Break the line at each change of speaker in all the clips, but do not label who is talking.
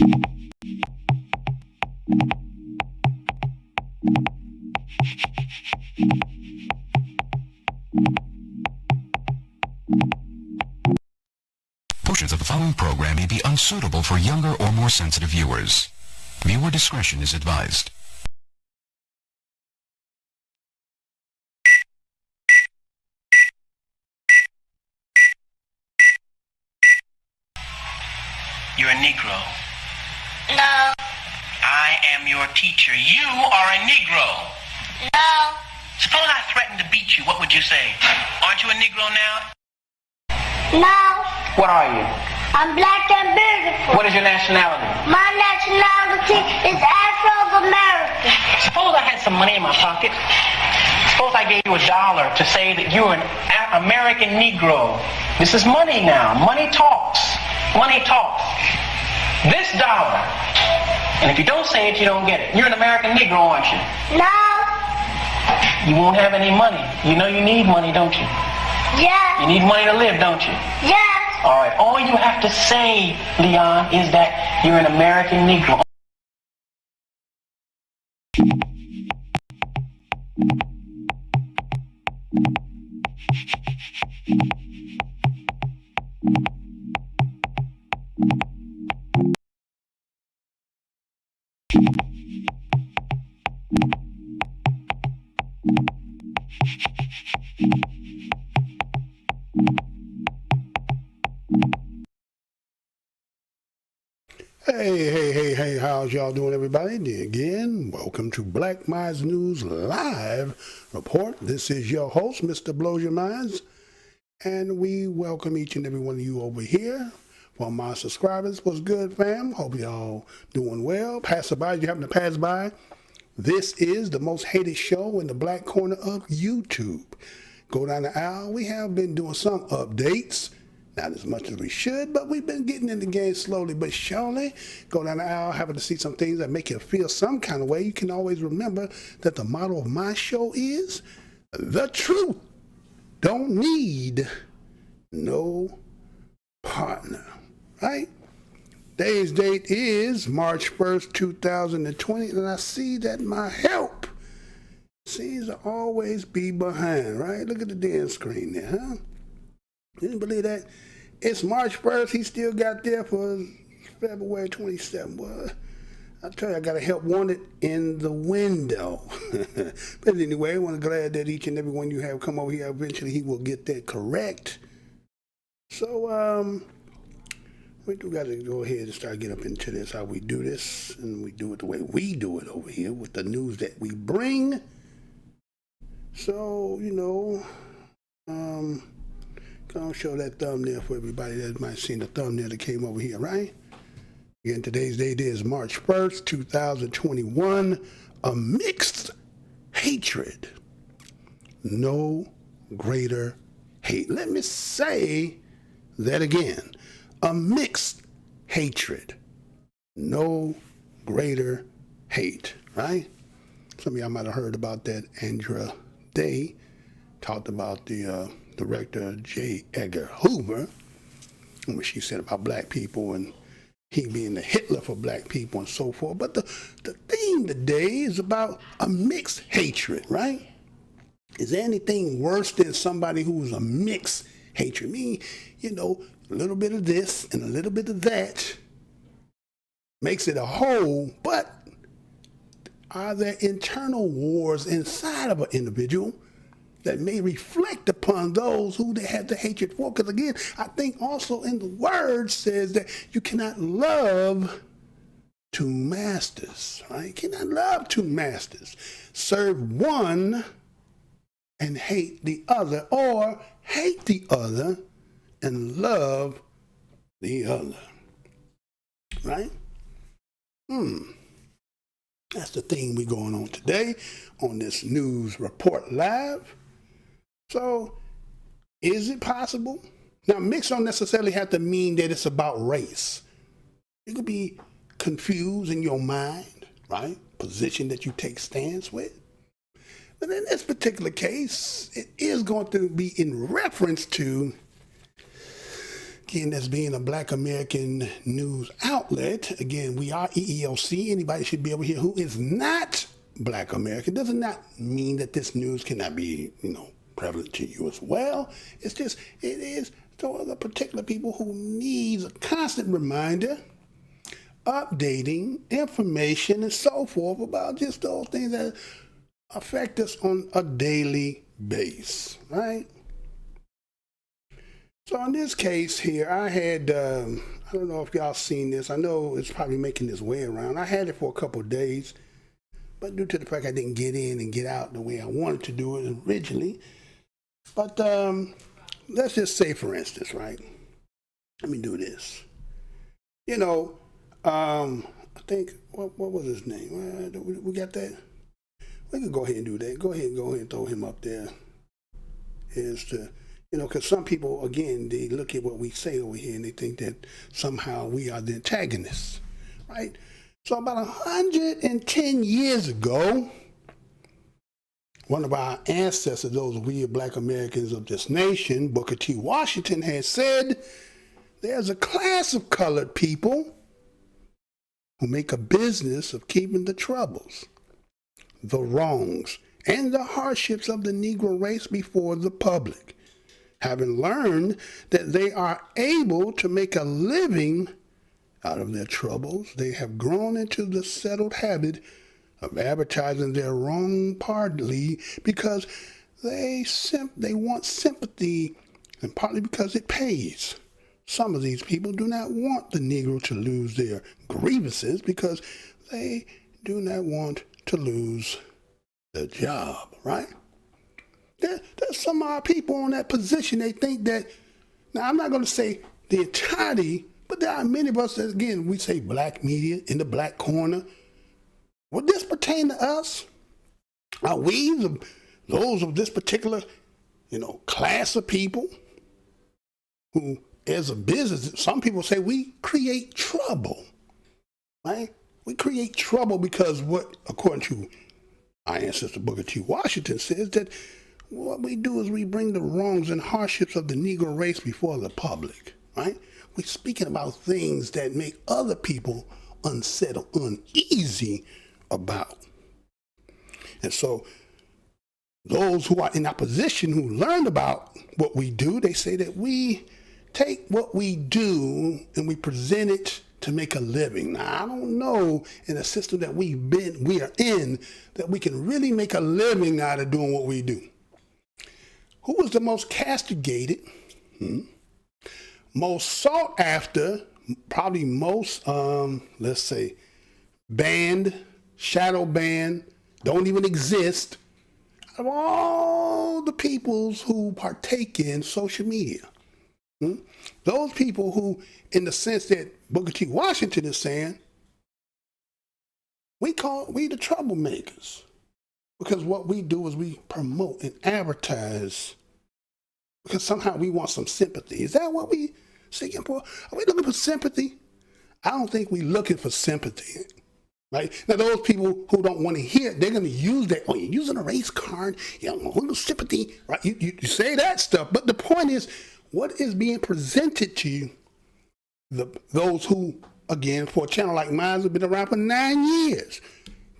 Portions of the following program may be unsuitable for younger or more sensitive viewers. Viewer discretion is advised.
You're a Negro.
No.
I am your teacher. You are a Negro.
No.
Suppose I threatened to beat you. What would you say? Aren't you a Negro now?
No.
What are you?
I'm black and beautiful.
What is your nationality?
My nationality is Afro-American.
Suppose I had some money in my pocket. Suppose I gave you $1 to say that you're an American Negro. This is money now. Money talks. Money talks. This dollar. And if you don't say it, you don't get it. You're an American Negro, aren't you?
No.
You won't have any money. You know you need money, don't you?
Yes.
You need money to live, don't you?
Yes.
All right. All you have to say, Leon, is that you're an American Negro.
Hey, how's y'all doing, everybody? Again, welcome to Black Minds News Live Report. This is your host, Mr. Blows Your Minds, and we welcome each and every one of you over here. For my subscribers, what's good, fam? Hope y'all doing well. Passerby, you happen to pass by. This is the most hated show in the black corner of YouTube. Go down the aisle. We have been doing some updates. Not as much as we should, but we've been getting in the game slowly but surely. Go down the aisle, having to see some things that make you feel some kind of way. You can always remember that the motto of my show is, the truth don't need no partner, right? Today's date is March 1st, 2020, and I see that my help seems to always be behind, right? Look at the damn screen there, huh? Didn't believe that. It's March 1st. He still got there for February 27th. Well, I tell you, I got a help wanted in the window. But anyway, I'm glad that each and every one you have come over here. Eventually, he will get that correct. So, we do got to go ahead and start getting up into this, how we do this. And we do it the way we do it over here with the news that we bring. So, I'll show that thumbnail for everybody that might have seen the thumbnail that came over here, right? Again, today's date is March 1st, 2021. A mixed hatred. No greater hate. Let me say that again. A mixed hatred. No greater hate, right? Some of y'all might have heard about that. ANDRA Day talked about the director J. Edgar Hoover, and what she said about black people and he being the Hitler for black people and so forth. But the theme today is about a mixed hatred, right? Is there anything worse than somebody who's a mixed hatred? I mean, a little bit of this and a little bit of that makes it a whole, but are there internal wars inside of an individual that may reflect upon those who they have the hatred for? Because again, I think also in the word says that you cannot love two masters, right? You cannot love two masters. Serve one and hate the other, or hate the other and love the other, right? That's the thing we're going on today on this news report live. So, is it possible? Now, mix don't necessarily have to mean that it's about race. You could be confused in your mind, right? Position that you take stance with. But in this particular case, it is going to be in reference to again, as being a Black American news outlet, again, we are EEOC. Anybody should be able to hear who is not Black American. Does not mean that this news cannot be, prevalent to you as well. It's just, it is to the particular people who needs a constant reminder, updating information and so forth about just those things that affect us on a daily basis, right? So in this case here, I had, I don't know if y'all seen this. I know it's probably making its way around. I had it for a couple of days, but due to the fact I didn't get in and get out the way I wanted to do it originally. But let's just say, for instance, right? Let me do this. I think, what was his name? We got that? We can go ahead and do that. Go ahead and throw him up there. Because some people, again, they look at what we say over here and they think that somehow we are the antagonists, right? So about 110 years ago, one of our ancestors, those we Black Americans of this nation, Booker T. Washington, had said, there's a class of colored people who make a business of keeping the troubles, the wrongs, and the hardships of the Negro race before the public. Having learned that they are able to make a living out of their troubles, they have grown into the settled habit of advertising their wrong partly because they want sympathy and partly because it pays. Some of these people do not want the Negro to lose their grievances because they do not want to lose their job, right? There's some of our people on that position. They think that, now I'm not going to say the entirety, but there are many of us that, again, we say black media in the black corner. Would this pertain to us? Are we those of this particular, class of people who, as a business, some people say we create trouble, right? We create trouble because what, according to our ancestor Booker T. Washington, says that what we do is we bring the wrongs and hardships of the Negro race before the public, right? We're speaking about things that make other people unsettled, uneasy about. And so those who are in opposition, who learned about what we do, they say that we take what we do and we present it to make a living. Now, I don't know in the system that we are in that we can really make a living out of doing what we do. Who was the most castigated, most sought after, probably most, let's say, banned, shadow banned, don't even exist, of all the peoples who partake in social media? Those people who, in the sense that Booker T. Washington is saying, we the troublemakers. Because what we do is we promote and advertise because somehow we want some sympathy. Is that what we seeking for? Are we looking for sympathy? I don't think we're looking for sympathy. Right? Now, those people who don't want to hear it, they're going to use that. Oh, you're using a race card. No sympathy. Right? You say that stuff. But the point is, what is being presented to you, those who, again, for a channel like mine, have been around for 9 years,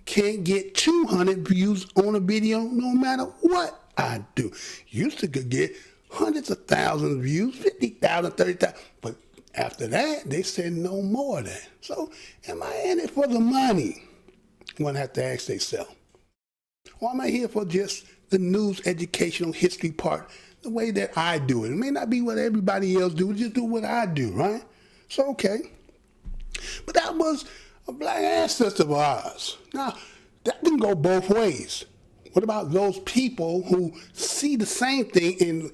can't get 200 views on a video no matter what I do. Used to get hundreds of thousands of views, 50,000, 30,000. But after that, they said no more of that. So am I in it for the money? One have to ask themselves. Or am I here for just the news, educational, history part, the way that I do it? It may not be what everybody else do, just do what I do, right? So, okay. But that was a black ancestor of ours. Now, that can go both ways. What about those people who see the same thing and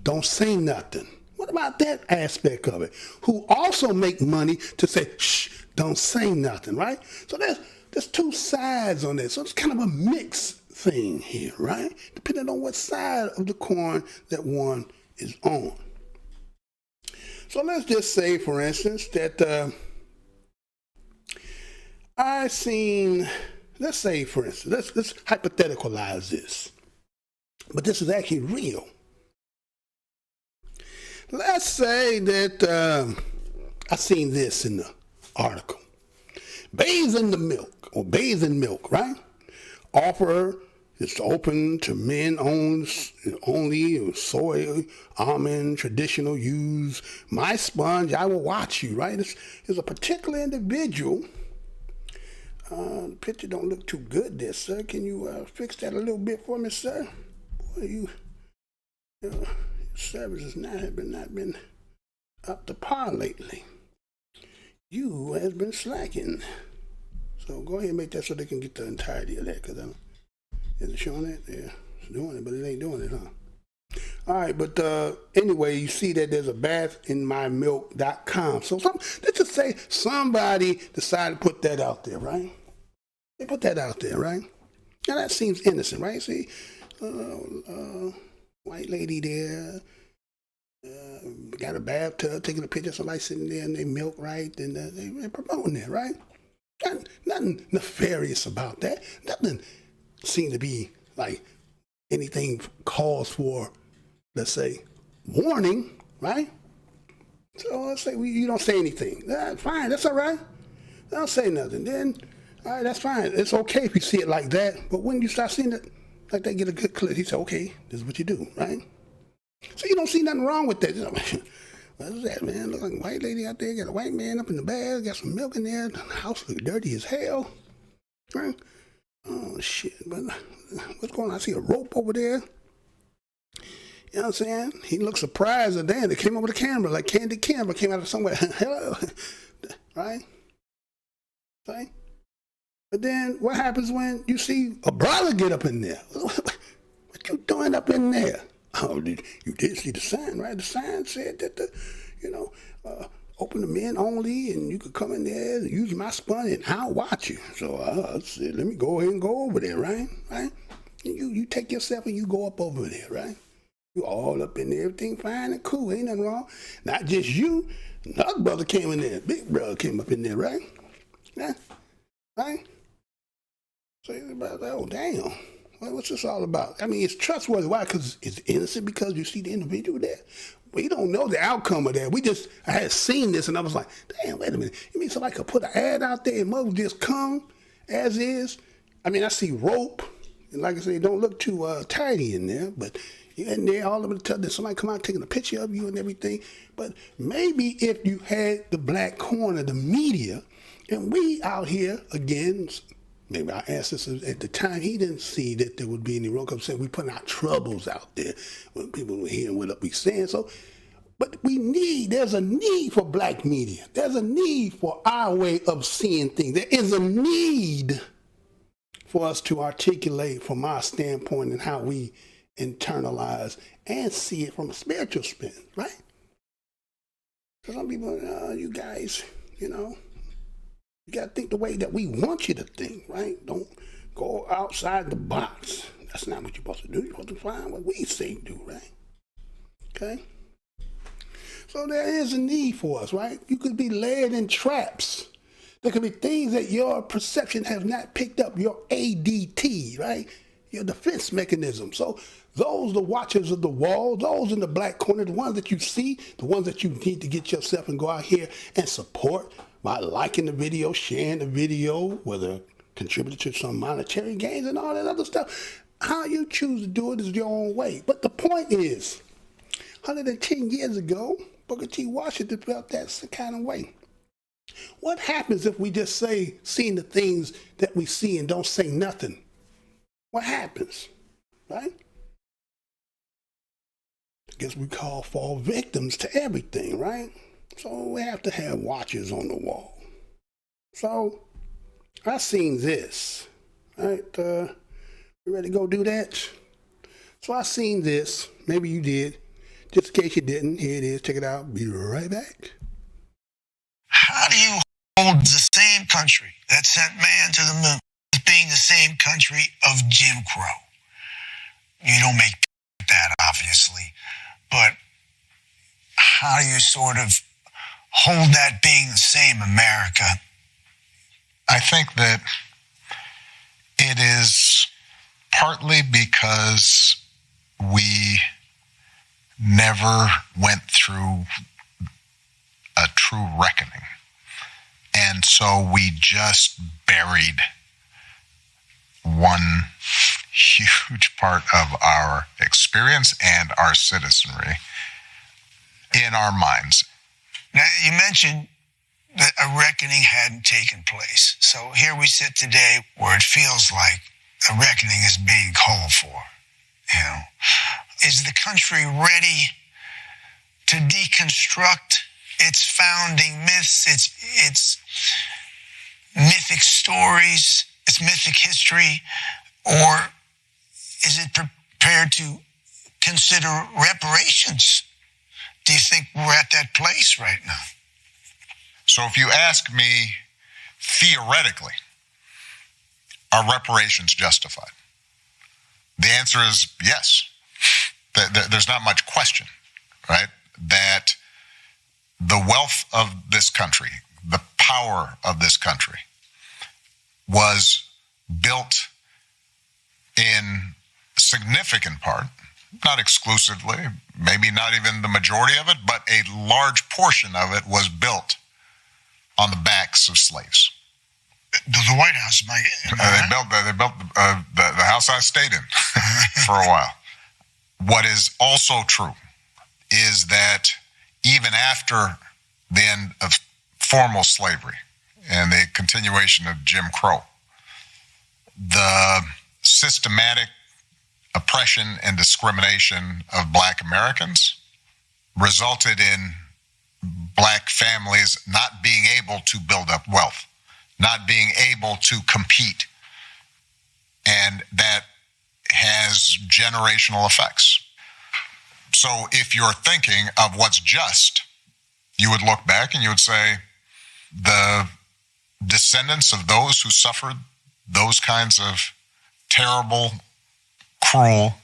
don't say nothing? What about that aspect of it? Who also make money to say, don't say nothing, right? So there's two sides on this. So it's kind of a mixed thing here, right? Depending on what side of the coin that one is on. So let's just say, for instance, that I seen, let's say, for instance, let's hypotheticalize this, but this is actually real. let's say that I seen this in the article. Bathe in the milk, or bathe in milk, right? Offer is open to men only, soy, almond, traditional use. My sponge, I will watch you, right? It's a particular individual. The picture don't look too good there, sir. Can you fix that a little bit for me, sir? Boy, your service has not been up to par lately. You has been slacking. So go ahead and make that so they can get the entirety of that, because is it showing that? Yeah, it's doing it, but it ain't doing it, huh? All right, but anyway, you see that there's a bathinmymilk.com. So let's just say somebody decided to put that out there, right? They put that out there, right? Now that seems innocent, right? See, white lady there, got a bathtub, taking a picture of somebody sitting there in their milk, right? And they're promoting that, right? Nothing nefarious about that. Nothing seemed to be like anything calls for, let's say, warning, right? So let's say you don't say anything. That's fine. That's all right. Don't say nothing. Then, all right, that's fine. It's okay if you see it like that. But when you start seeing it like that, get a good clip. He said, okay, this is what you do, right? So you don't see nothing wrong with that. What is that, man? Look like a white lady out there. Got a white man up in the bag. Got some milk in there. The house looks dirty as hell. Right? Oh, shit. But what's going on? I see a rope over there. You know what I'm saying? He looked surprised at that. They came up with a camera, like Candy Camera came out of somewhere. Hello. Right? Right? But then what happens when you see a brother get up in there? What you doing up in there? Oh, you did see the sign, right? The sign said that open to men only, and you could come in there and use my sponge, and I'll watch you. So I said, let me go ahead and go over there, right? Right? And you take yourself and you go up over there, right? You all up in there, everything fine and cool, ain't nothing wrong. Not just you, another brother came in there, big brother came up in there, right? Yeah, right? So it's about, oh damn. What's this all about? I mean, it's trustworthy. Why? Because it's innocent, because you see the individual there. We don't know the outcome of that. I had seen this and I was like, damn, wait a minute. You mean somebody could put an ad out there and mother just come as is? I mean, I see rope. And like I said, it don't look too tidy in there, but you're in there all of a sudden somebody come out taking a picture of you and everything. But maybe if you had the black corner, the media, and we out here again, maybe our ancestors at the time, he didn't see that there would be any wrong. Because we putting our troubles out there when people were hearing what we saying. So, but there's a need for black media. There's a need for our way of seeing things. There is a need for us to articulate from our standpoint and how we internalize and see it from a spiritual spin, right? So some people, you guys, you got to think the way that we want you to think, right? Don't go outside the box. That's not what you're supposed to do. You're supposed to find what we say do, right? Okay? So there is a need for us, right? You could be led in traps. There could be things that your perception has not picked up, your ADT, right? Your defense mechanism. So those, the watchers of the wall, those in the black corner, the ones that you see, the ones that you need to get yourself and go out here and support by liking the video, sharing the video, whether contributed to some monetary gains and all that other stuff. How you choose to do it is your own way. But the point is, 110 years ago, Booker T. Washington felt that's the kind of way. What happens if we just seeing the things that we see and don't say nothing? What happens, right? I guess we fall victims to everything, right? So we have to have watchers on the wall. So I seen this, right? You ready to go do that? So I seen this. Maybe you did. Just in case you didn't, here it is. Check it out. Be right back.
How do you hold the same country that sent man to the moon as being the same country of Jim Crow? You don't make that, obviously, but how do you sort of hold that being the same America?
I think that it is partly because we never went through a true reckoning. And so we just buried one huge part of our experience and our citizenry in our minds.
Now, you mentioned that a reckoning hadn't taken place. So here we sit today where it feels like a reckoning is being called for. You know, is the country ready to deconstruct its founding myths, its mythic stories, its mythic history, or is it prepared to consider reparations? Do you think we're at that place right now?
So if you ask me theoretically, are reparations justified? The answer is yes. There's not much question, right? That the wealth of this country, the power of this country, was built in significant part, not exclusively, maybe not even the majority of it, but a large portion of it was built on the backs of slaves.
The White House might.
They built the house I stayed in for a while. What is also true is that even after the end of formal slavery and the continuation of Jim Crow, the systematic oppression and discrimination of Black Americans resulted in Black families not being able to build up wealth, not being able to compete, and that has generational effects. So if you're thinking of what's just, you would look back and you would say the descendants of those who suffered those kinds of terrible, cruel,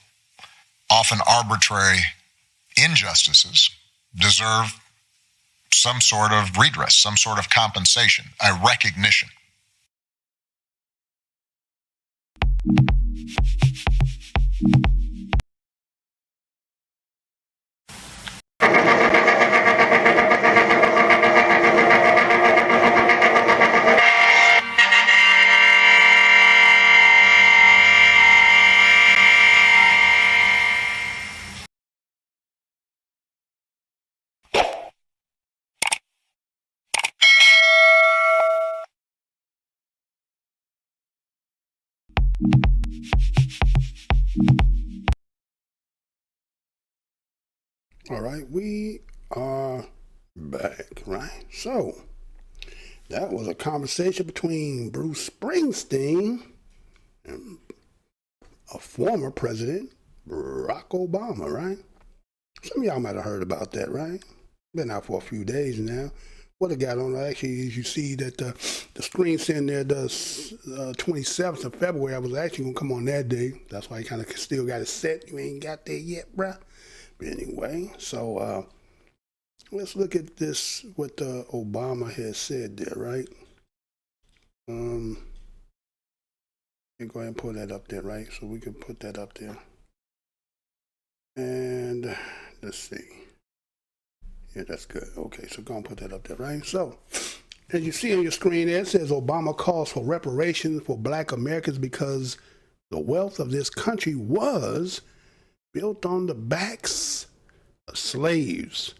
often arbitrary injustices deserve some sort of redress, some sort of compensation, a recognition.
All right, we are back, right? So, that was a conversation between Bruce Springsteen and a former president, Barack Obama, right? Some of y'all might have heard about that, right? Been out for a few days now. What it got on, actually, as you see that the screen saying there, the 27th of February, I was actually going to come on that day. That's why I kind of still got it set. You ain't got there yet, bruh. But anyway, so let's look at this, what Obama has said there, right? Let me go ahead and put that up there, right? So we can put that up there. And let's see. Yeah, that's good. Okay, so go and put that up there, right? So, as you see on your screen there, it says Obama calls for reparations for Black Americans because the wealth of this country was built on the backs of slaves,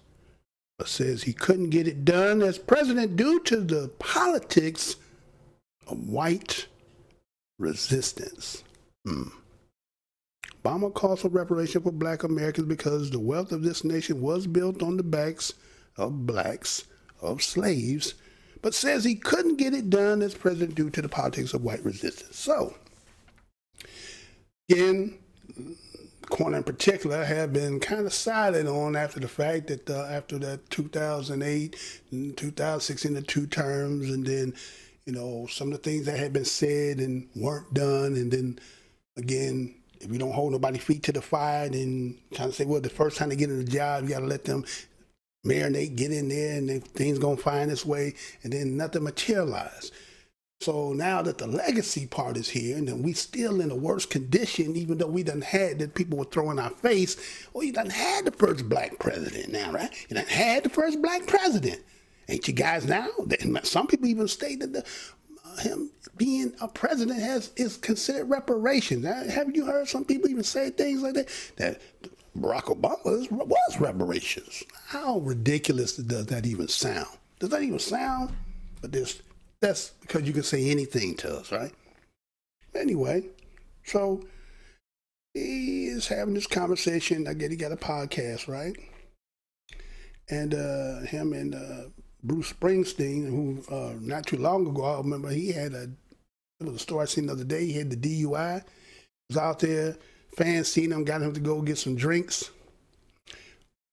but says he couldn't get it done as president due to the politics of white resistance. Obama calls for reparation for Black Americans because the wealth of this nation was built on the backs of blacks, of slaves, but says he couldn't get it done as president due to the politics of white resistance. So, again, corner in particular have been kind of silent on after the fact that after that 2008 and 2016, the two terms, and then, you know, some of the things that had been said and weren't done, and then again, if you don't hold nobody's feet to the fire, then kind of say, well, the first time they get in the job, you got to let them marinate, get in there, and then things going to find its way, and then nothing materialized. So now that the legacy part is here, and then we still in a worse condition, even though we done had that people were throwing our face. Well, you done had the first black president now, right? You done had the first black president. Ain't you guys now? Some people even state that him being a president is considered reparations. Haven't you heard some people even say things like that? That Barack Obama was reparations. How ridiculous does that even sound? Does that even sound? But that's because you can say anything to us, right? Anyway, so he is having this conversation. I get he got a podcast, right? And him and Bruce Springsteen, who not too long ago, I remember he had it was a story I seen the other day. He had the DUI. Was out there. Fans seen him, got him to go get some drinks.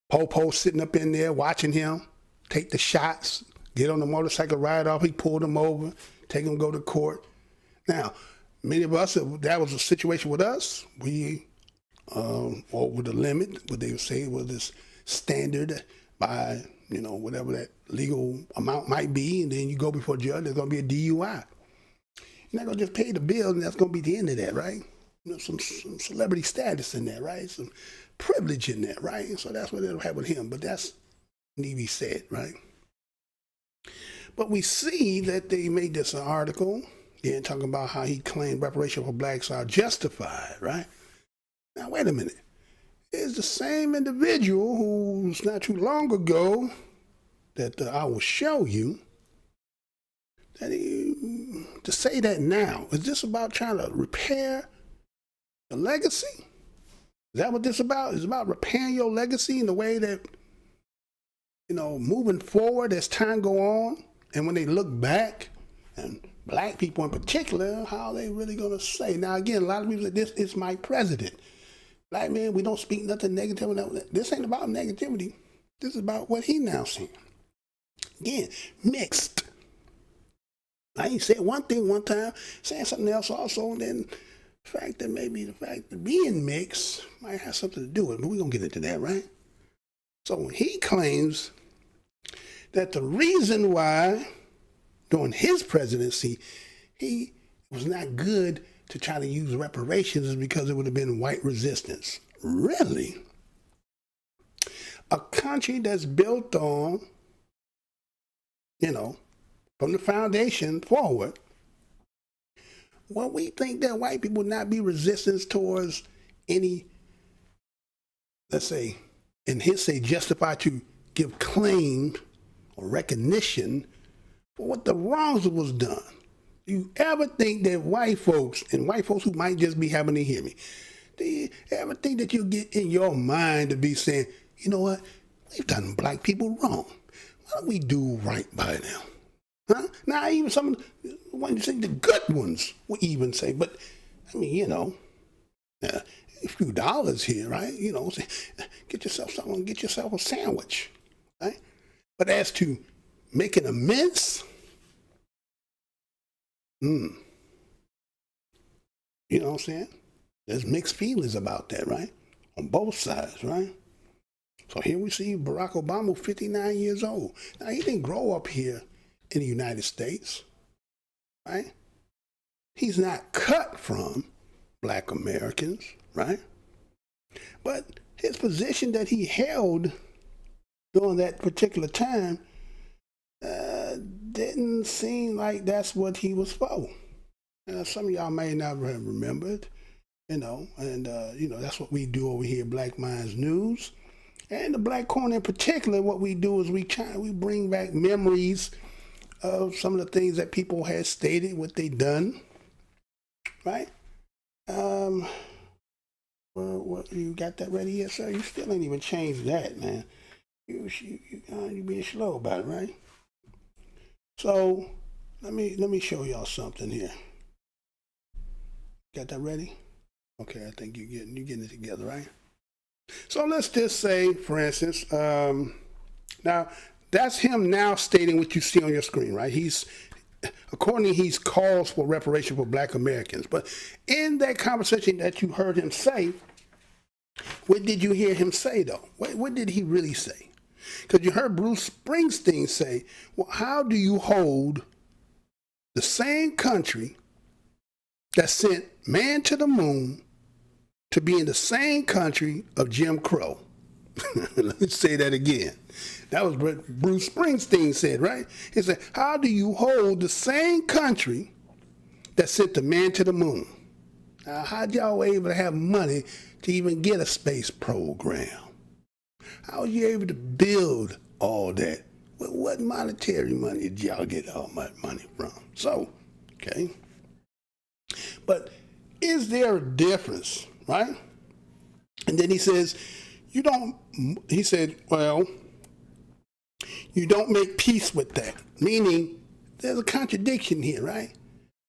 Popo sitting up in there watching him take the shots, get on the motorcycle, ride off. He pulled him over, take him, go to court. Now, many of us, if that was a situation with us, we over the limit, what they would say was this standard by, whatever that legal amount might be, and then you go before a judge, there's going to be a DUI. You're not going to just pay the bill, and that's going to be the end of that, right? Some celebrity status in there, right? Some privilege in there, right? And so that's what it'll have with him, but that's need to be said, right? But we see that they made this an article, talking about how he claimed reparations for blacks are justified, right? Now, wait a minute. It's the same individual who's not too long ago that I will show you that to say that now, is this about trying to repair the legacy? Is that what this is about? It's about repairing your legacy in the way that, moving forward as time go on, and when they look back, and black people in particular, how they really going to say? Now, again, a lot of people say, this is my president. Black man, we don't speak nothing negative. This ain't about negativity. This is about what he now saying. Again, mixed. I ain't said one thing one time, saying something else also, and then the fact that being mixed might have something to do with it, but we're going to get into that, right? So he claims that the reason why during his presidency, he was not good to try to use reparations is because it would have been white resistance. Really? A country that's built on, from the foundation forward, well, we think that white people would not be resistance towards any, let's say, in his say, justified to give claim or recognition for what the wrongs that was done. Do you ever think that white folks, and white folks who might just be having to hear me, do you ever think that you get in your mind to be saying, you know what, we've done black people wrong. Why don't we do right by them? Huh? Now, even some of the good ones will even say, but, I mean, a few dollars here, right? Say, get yourself something, get yourself a sandwich, right? But as to making amends, you know what I'm saying? There's mixed feelings about that, right? On both sides, right? So here we see Barack Obama, 59 years old. Now, he didn't grow up here in the United States, right? He's not cut from black Americans, right? But his position that he held during that particular time didn't seem like that's what he was for. Some of y'all may never have remembered, that's what we do over here, Black Minds News. And the Black Corner in particular, what we do is we bring back memories of some of the things that people had stated, what they done, right? What you got that ready yet, sir? You still ain't even changed that, man. You being slow about it, right? So let me show y'all something here. Got that ready? Okay, I think you're getting it together, right? So let's just say, for instance, now that's him now stating what you see on your screen, right? He's calls for reparation for black Americans. But in that conversation that you heard him say, what did you hear him say, though? What did he really say? Because you heard Bruce Springsteen say, well, how do you hold the same country that sent man to the moon to be in the same country of Jim Crow. Let me say that again. That was what Bruce Springsteen said, right? He said, how do you hold the same country that sent the man to the moon? Now, how'd y'all able to have money to even get a space program? How were you able to build all that? Well, what monetary money did y'all get all my money from? So, okay. But is there a difference, right? And then he says, you don't make peace with that. Meaning, there's a contradiction here, right?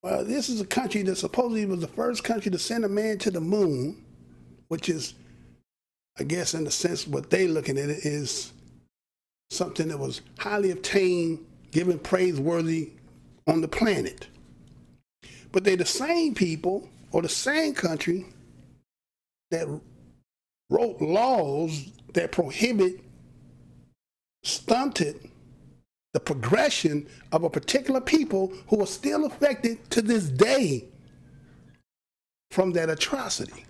Well, this is a country that supposedly was the first country to send a man to the moon, which is, I guess in the sense what they looking at it is something that was highly obtained, given praiseworthy on the planet. But they're the same people or the same country that wrote laws that stunted the progression of a particular people who are still affected to this day from that atrocity.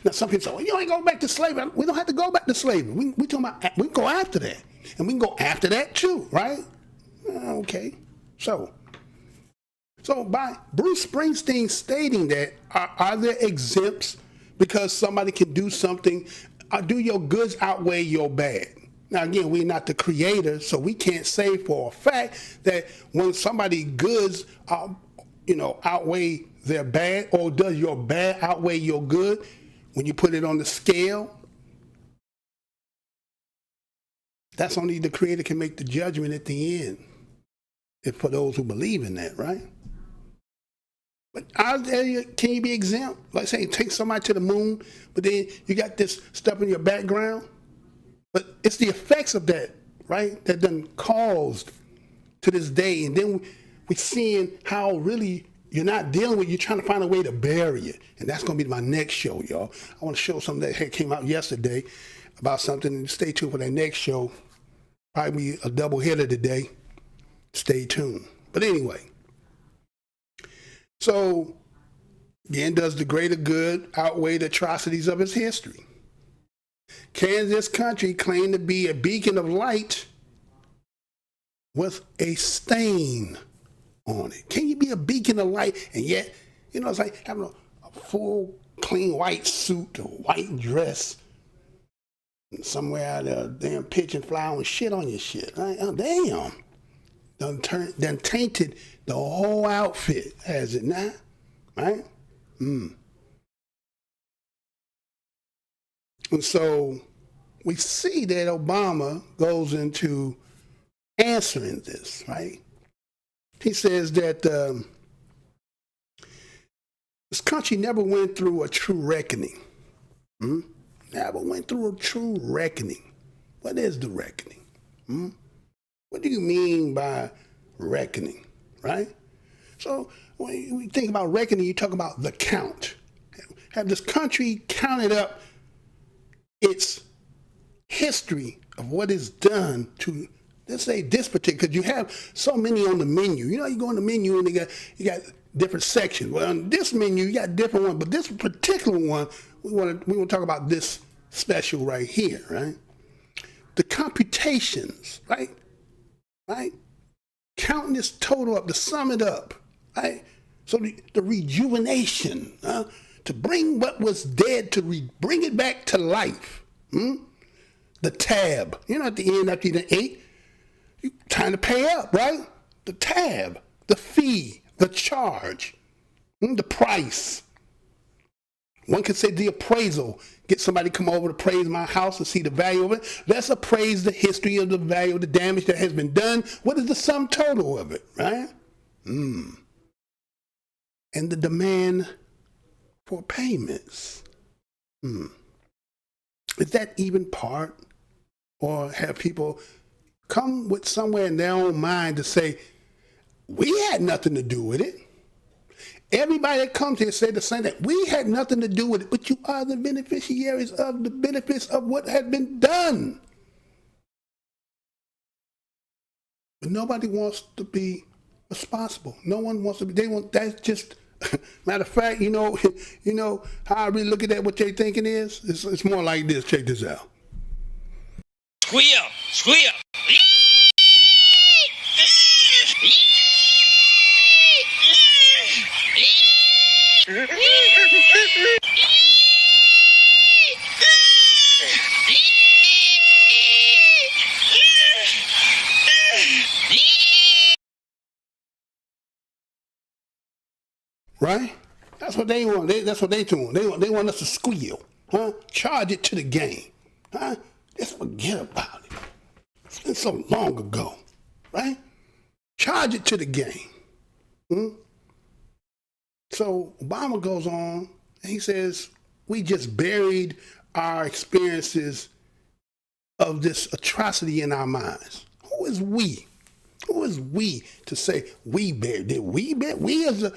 Now, some people say, well, you ain't going back to slavery. We don't have to go back to slavery. We talking about, we can go after that. And we can go after that too, right? Okay. So by Bruce Springsteen stating that, are there exempts because somebody can do something? Do your goods outweigh your bad? Now, again, we're not the creator, so we can't say for a fact that when somebody's goods, outweigh their bad, or does your bad outweigh your good when you put it on the scale? That's only the creator can make the judgment at the end, if for those who believe in that, right? But can you be exempt? Like say, take somebody to the moon, but then you got this stuff in your background. But it's the effects of that, right, that done caused to this day. And then we're seeing how really you're not dealing with, you're trying to find a way to bury it. And that's going to be my next show, y'all. I want to show something that came out yesterday about something. Stay tuned for that next show. Probably a double hitter today. Stay tuned. But anyway, so again, does the greater good outweigh the atrocities of its history? Can this country claim to be a beacon of light with a stain on it? Can you be a beacon of light and yet, it's like having a full, clean white suit or white dress and somewhere out there, damn pigeon fly and shit on your shit, right? Oh, damn. Done tainted the whole outfit, has it not? Right? And so we see that Obama goes into answering this, right? He says that this country never went through a true reckoning. Never went through a true reckoning. What is the reckoning? What do you mean by reckoning, right? So when we think about reckoning, you talk about the count. Have this country counted up its history of what is done to, let's say, this particular, because you have so many on the menu. You go on the menu and you got different sections. Well, on this menu, you got different ones, but this particular one, we want to talk about this special right here, right? The computations, right? Counting this total up, to sum it up, right? So the rejuvenation, to bring what was dead, to bring it back to life. The tab, at the end after you done ate, you time to pay up, right? The tab, the fee, the charge, the price. One could say the appraisal. Get somebody to come over to appraise my house and see the value of it. Let's appraise the history of the value of the damage that has been done. What is the sum total of it, right? And the demand for payments. Is that even part? Or have people come with somewhere in their own mind to say, we had nothing to do with it? Everybody that comes here say the same thing. We had nothing to do with it, but you are the beneficiaries of the benefits of what had been done. But nobody wants to be responsible. No one wants to be. They want. That's just. Matter of fact, you know how I really look at that. What they thinking is, it's more like this. Check this out.
Squeal, squeal.
Right? That's what they want. That's what they doing. They want us to squeal. Huh? Charge it to the game. Huh? Just forget about it. It's been so long ago. Right? Charge it to the game. So Obama goes on and he says, we just buried our experiences of this atrocity in our minds. Who is we? Who is we to say we buried? Did we bury? We as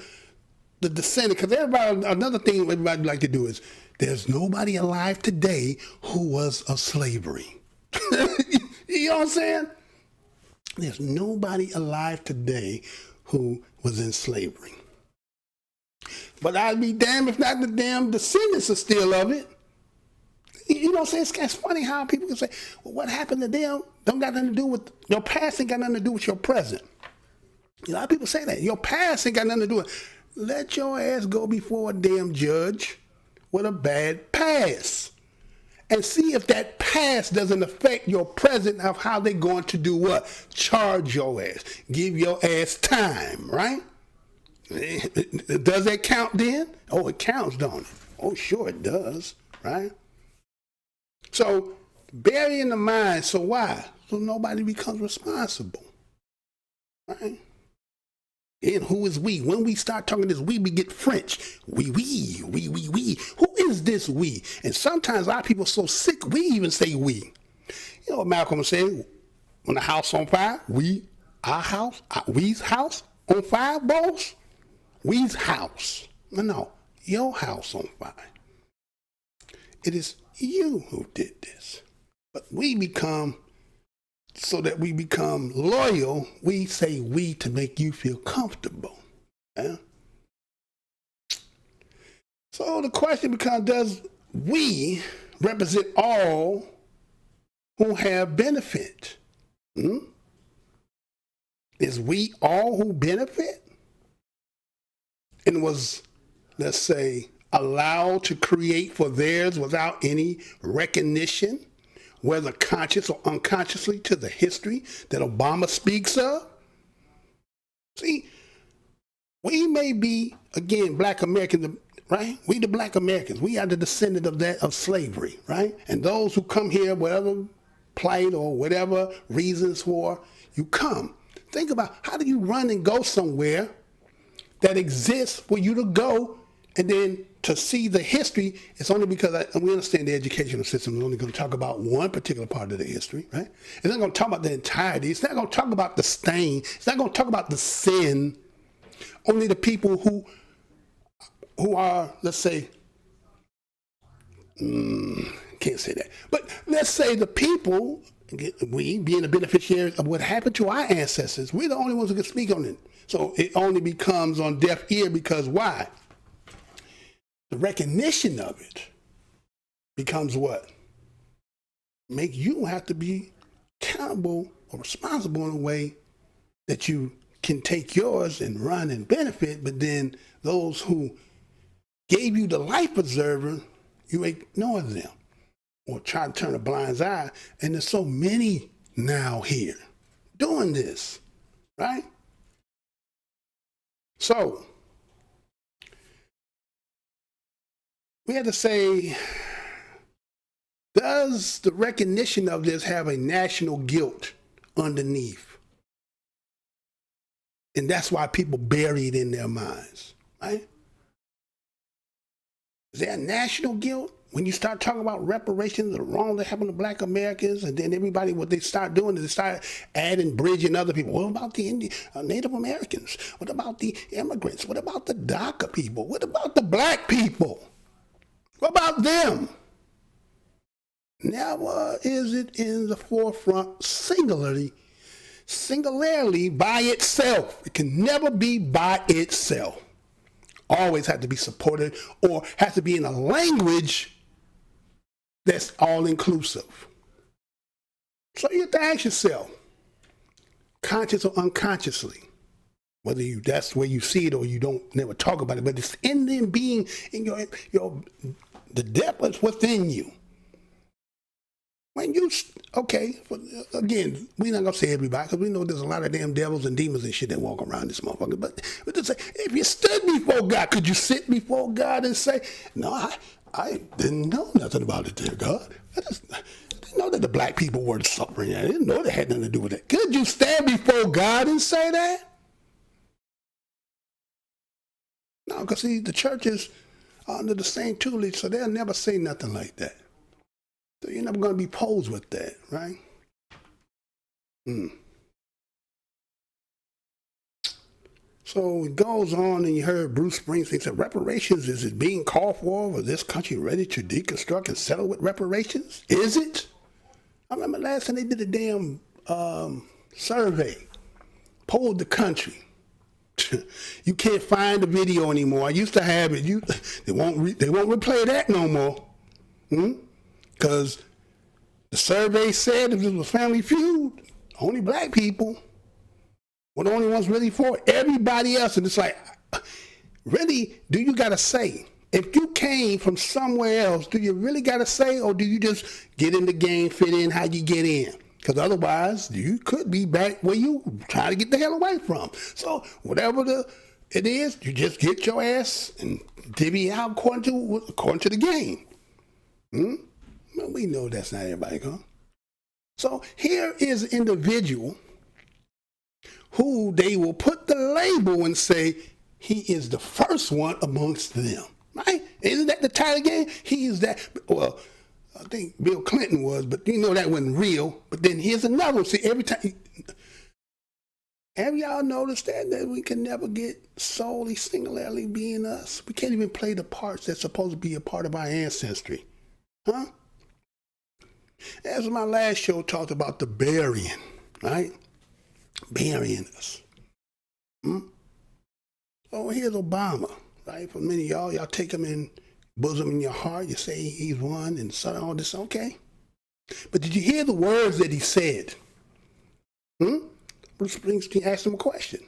the descendant, because everybody, another thing everybody like to do is, there's nobody alive today who was of slavery. You know what I'm saying? There's nobody alive today who was in slavery. But I'd be damned if not the damn descendants are still of it. You know what I'm saying? It's funny how people can say, well, what happened to them don't got nothing to do with, your past ain't got nothing to do with your present. A lot of people say that. Your past ain't got nothing to do with it. Let your ass go before a damn judge with a bad past and see if that past doesn't affect your present of how they're going to do what? Charge your ass. Give your ass time, right? Does that count then? Oh, it counts, don't it? Oh, sure it does, right? So, burying the mind, so why? So nobody becomes responsible, right? And who is we? When we start talking this we get French. We. Who is this we? And sometimes a lot of people are so sick, we even say we. You know what Malcolm said? When the house on fire, our house, we's house on fire, boss? We's house. No, your house on fire. It is you who did this. But we become, so that we become loyal, we say we to make you feel comfortable. Yeah? So the question becomes, does we represent all who have benefit? Is we all who benefit? And was, let's say, allowed to create for theirs without any recognition, whether conscious or unconsciously, to the history that Obama speaks of? See, we may be, again, black Americans, right? We the black Americans. We are the descendant of that, of slavery, right? And those who come here, whatever plight or whatever reasons for, you come. Think about, how do you run and go somewhere that exists for you to go, and then to see the history? It's only because we understand the educational system is only going to talk about one particular part of the history, right? It's not going to talk about the entirety. It's not going to talk about the stain. It's not going to talk about the sin. Only the people who are, let's say, can't say that, but let's say the people, we being the beneficiaries of what happened to our ancestors, we're the only ones who can speak on it. So it only becomes on deaf ear because why? The recognition of it becomes what? Make you have to be accountable or responsible in a way that you can take yours and run and benefit, but then those who gave you the life preserver, you ignore them or try to turn a blind eye. And there's so many now here doing this, right? So, we had to say, does the recognition of this have a national guilt underneath? And that's why people bury it in their minds, right? Is there a national guilt? When you start talking about reparations, the wrong that happened to black Americans, and then everybody, what they start doing is they start adding, bridging other people. What about the Native Americans? What about the immigrants? What about the DACA people? What about the black people? What about them? Never is it in the forefront singularly singularly by itself. It can never be by itself. Always have to be supported or has to be in a language that's all inclusive. So you have to ask yourself, conscious or unconsciously, whether that's where you see it or you don't never talk about it, but it's in them being in the depth of what's within you. When you, okay, again, we're not going to say everybody, because we know there's a lot of damn devils and demons and shit that walk around this motherfucker. But just say, if you stood before God, could you sit before God and say, no, I didn't know nothing about it, dear God. I didn't know that the black people were suffering. I didn't know that had nothing to do with it. Could you stand before God and say that? No, because see, the churches are under the same tutelage, so they'll never say nothing like that. So you're never going to be posed with that, right? So it goes on, and you heard Bruce Springsteen say, reparations, is it being called for? Was this country ready to deconstruct and settle with reparations? Is it? I remember last time they did a damn survey, polled the country. You can't find the video anymore. I used to have it. They won't replay that no more. Because the survey said if it was Family Feud, only black people were the only ones really for it. Everybody else, and it's like, really, do you got to say? If you came from somewhere else, do you really got to say, or do you just get in the game, fit in how you get in? Because otherwise, you could be back where you try to get the hell away from. So whatever it is, you just get your ass and divvy out according to the game. Well, we know that's not everybody, huh? So here is an individual who they will put the label and say he is the first one amongst them, right? Isn't that the title game? He is that. Well, I think Bill Clinton was, but you know that wasn't real. But then here's another one. See, every time, have y'all noticed that we can never get solely, singularly being us? We can't even play the parts that's supposed to be a part of our ancestry, huh? As my last show talked about the burying, right? Burying us. So here's Obama, right? For many of y'all take him in bosom in your heart. You say he's one and so all this, okay. But did you hear the words that he said? Bruce Springsteen asked him a question.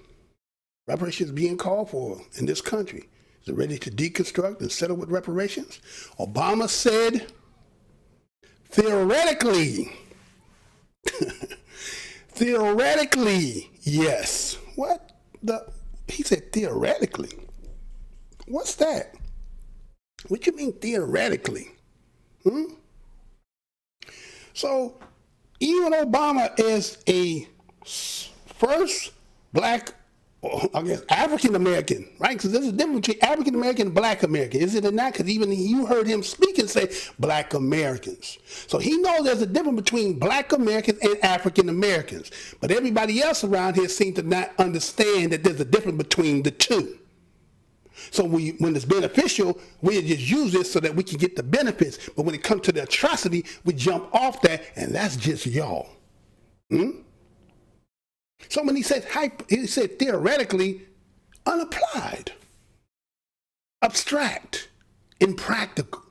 Reparations being called for in this country. Is it ready to deconstruct and settle with reparations? Obama said, theoretically, theoretically, yes. What the? He said theoretically. What's that? What you mean theoretically? So even Obama is a first black, I guess African American, right? Because there's a difference between African American and black American, is it or not? Because even you heard him speak and say black Americans. So he knows there's a difference between black Americans and African Americans. But everybody else around here seems to not understand that there's a difference between the two. So when it's beneficial, we just use it so that we can get the benefits. But when it comes to the atrocity, we jump off that, and that's just y'all. So when he said theoretically, unapplied, abstract, impractical,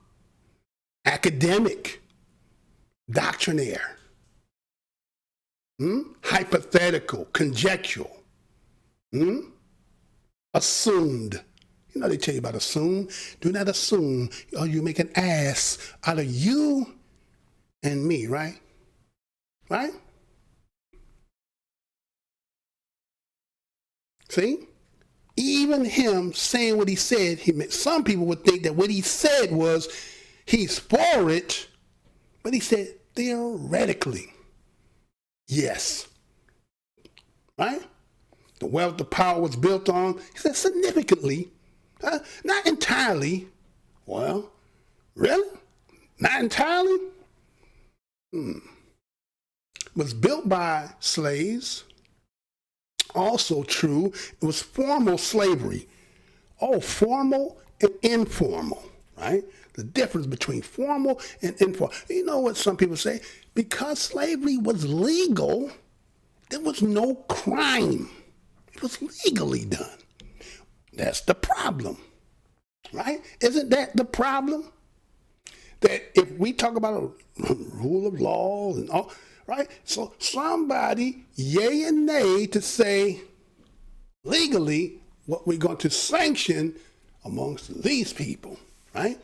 academic, doctrinaire, hypothetical, conjectural, assumed. You know they tell you about assume. Do not assume, or you make an ass out of you and me, right? Right? See? Even him saying what he said, some people would think that what he said was he's for it, but he said theoretically, yes. Right? The wealth, the power was built on, he said significantly, not entirely. Well, really? Not entirely? Was built by slaves. Also true, it was formal slavery. Oh, formal and informal, right? The difference between formal and informal. You know what some people say? Because slavery was legal, There was no crime. It was legally done. That's the problem, right? Isn't that the problem? That if we talk about a rule of law and all, right? So somebody, yay and nay, to say legally what we're going to sanction amongst these people, right?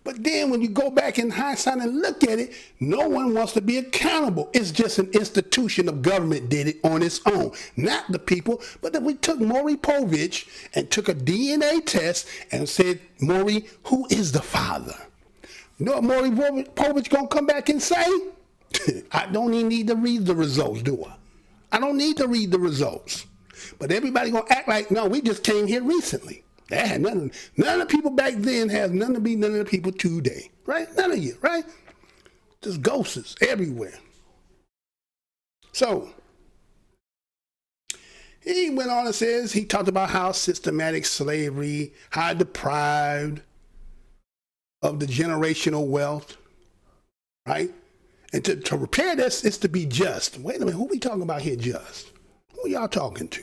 But then when you go back in hindsight and look at it, no one wants to be accountable. It's just an institution of government did it on its own, not the people. But if we took Maury Povich and took a DNA test and said, Maury, who is the father? You know what Maury Povich gonna come back and say? I don't even need to read the results, do I? I don't need to read the results. But everybody gonna act like, no, we just came here recently. That had none of the people back then has nothing to be none of the people today, right? None of you, right? Just ghosts everywhere. So he went on and says, he talked about how systematic slavery, how deprived of the generational wealth, right? And to repair this is to be just. Wait a minute, who we talking about here just? Who y'all talking to?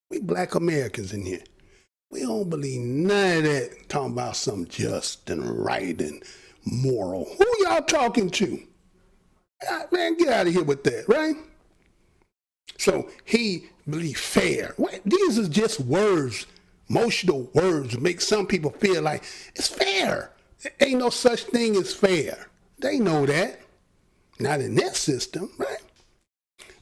We black Americans in here. We don't believe none of that talking about some just and right and moral. Who y'all talking to? Man, get out of here with that, right? So he believe fair. What? These are just words, emotional words, make some people feel like it's fair. There ain't no such thing as fair. They know that. Not in that system, right?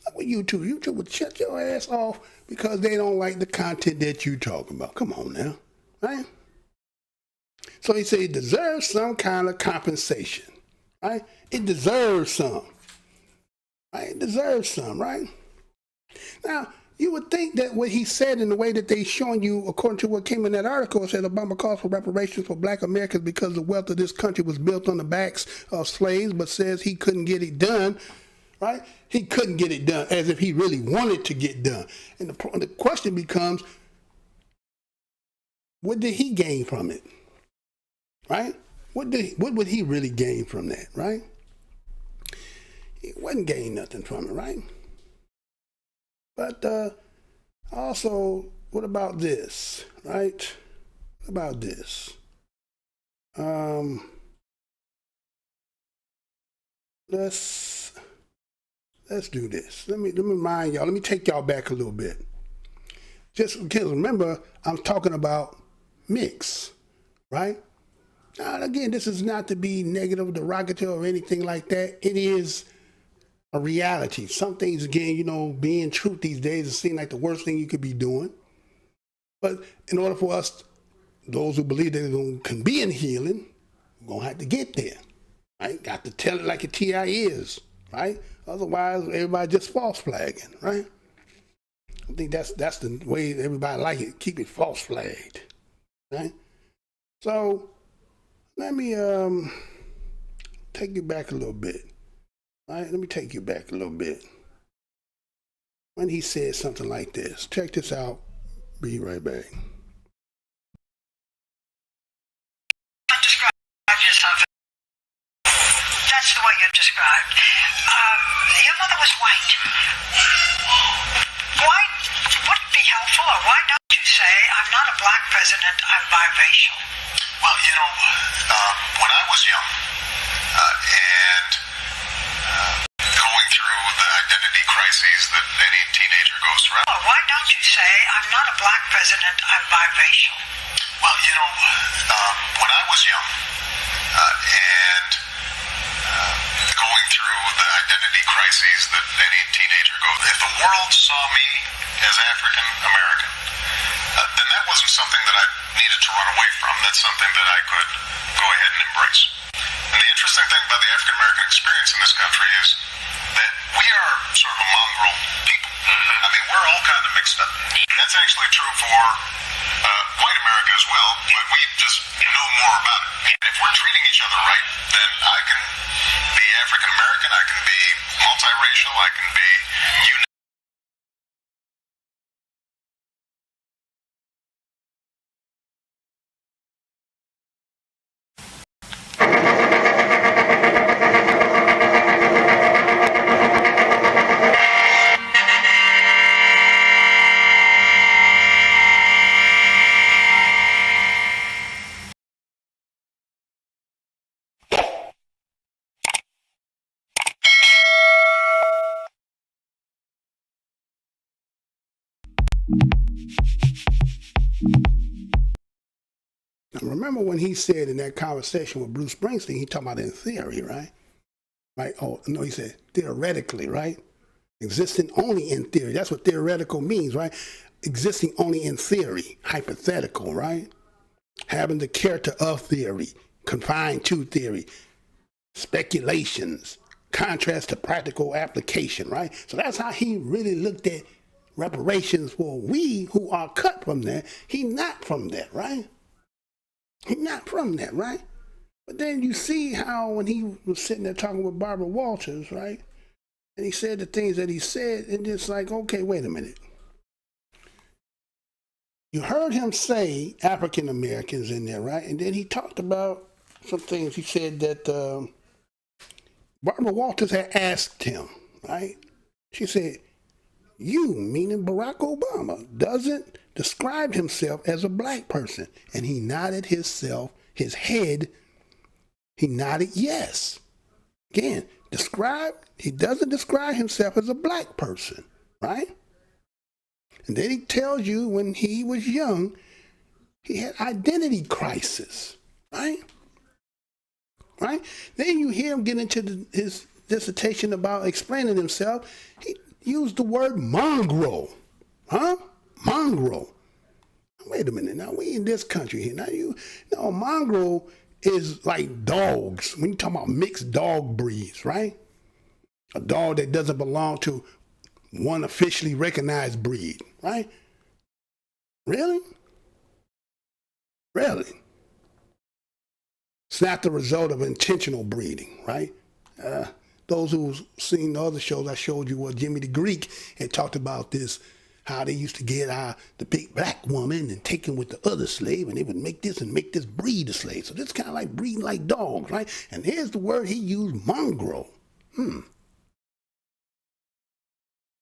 Like with YouTube. YouTube would shut your ass off because they don't like the content that you talking about. Come on now, right? So he said it deserves some kind of compensation, right? It deserves some, right? It deserves some, right? Now, you would think that what he said in the way that they showing you, according to what came in that article, said Obama calls for reparations for black Americans because the wealth of this country was built on the backs of slaves, but says he couldn't get it done, right? He couldn't get it done as if he really wanted to get done. And the question becomes, what did he gain from it, right? What would he really gain from that, right? He wouldn't gain nothing from it, right? But also, what about this, right? What about this? Let's do this. Let me remind y'all. Let me take y'all back a little bit. Just because remember, I'm talking about mix, right? Now, again, this is not to be negative, derogatory, or anything like that. It is a reality. Some things, again, you know, being truth these days, it seems like the worst thing you could be doing. But in order for us, those who believe that it can be in healing, we're going to have to get there, right? Got to tell it like a TI is, right? Otherwise, everybody just false flagging, right? I think that's the way everybody like it. Keep it false flagged, right? So let me take you back a little bit. All right, let me take you back a little bit. When he said something like this, check this out. Be right back.
Describe yourself. That's the way you're described. Your mother was white. Why would it be helpful, or why don't you say, I'm not a black president, I'm biracial?
Well, you know, when I was young and going through the identity crises that any teenager goes through.
Well, why don't you say, I'm not a black president, I'm biracial?
Well, you know, when I was young and going through the identity crises that any teenager goes through, if the world saw me as African American, then that wasn't something that I needed to run away from. That's something that I could go ahead and embrace. And the interesting thing about the African American experience in this country is that we are sort of a mongrel people. I mean, we're all kind of mixed up. That's actually true for white America as well, but we just know more about it. And if we're treating each other right, then I can be African American, I can be multiracial, I can be unique.
remember when he said in that conversation with Bruce Springsteen, he talked about in theory, right? Right? Oh, no, he said theoretically, right? Existing only in theory. That's what theoretical means, right? Existing only in theory, hypothetical, right? Having the character of theory, confined to theory, speculations, contrast to practical application, right? So that's how he really looked at reparations for we who are cut from that. He not from that, right? He not from that, right? But then you see how when he was sitting there talking with Barbara Walters, right? And he said the things that he said, and it's like, okay, wait a minute. You heard him say African Americans in there, right? And then he talked about some things. He said that Barbara Walters had asked him, right? She said, you, meaning Barack Obama, doesn't describe himself as a black person. And he nodded his head, he nodded yes. Again, he doesn't describe himself as a black person, right? And then he tells you when he was young, he had identity crisis, right? Right? Then you hear him get into his dissertation about explaining himself. He used the word mongrel, huh? Mongrel. Wait a minute, now we in this country here. Now mongrel is like dogs. When you talk about mixed dog breeds, right? A dog that doesn't belong to one officially recognized breed, right? Really? Really? It's not the result of intentional breeding, right? Those who've seen the other shows I showed you where Jimmy the Greek had talked about this, how they used to get the big black woman and take him with the other slave, and they would make this breed a slave. So this kind of like breeding like dogs, right? And here's the word he used, mongrel.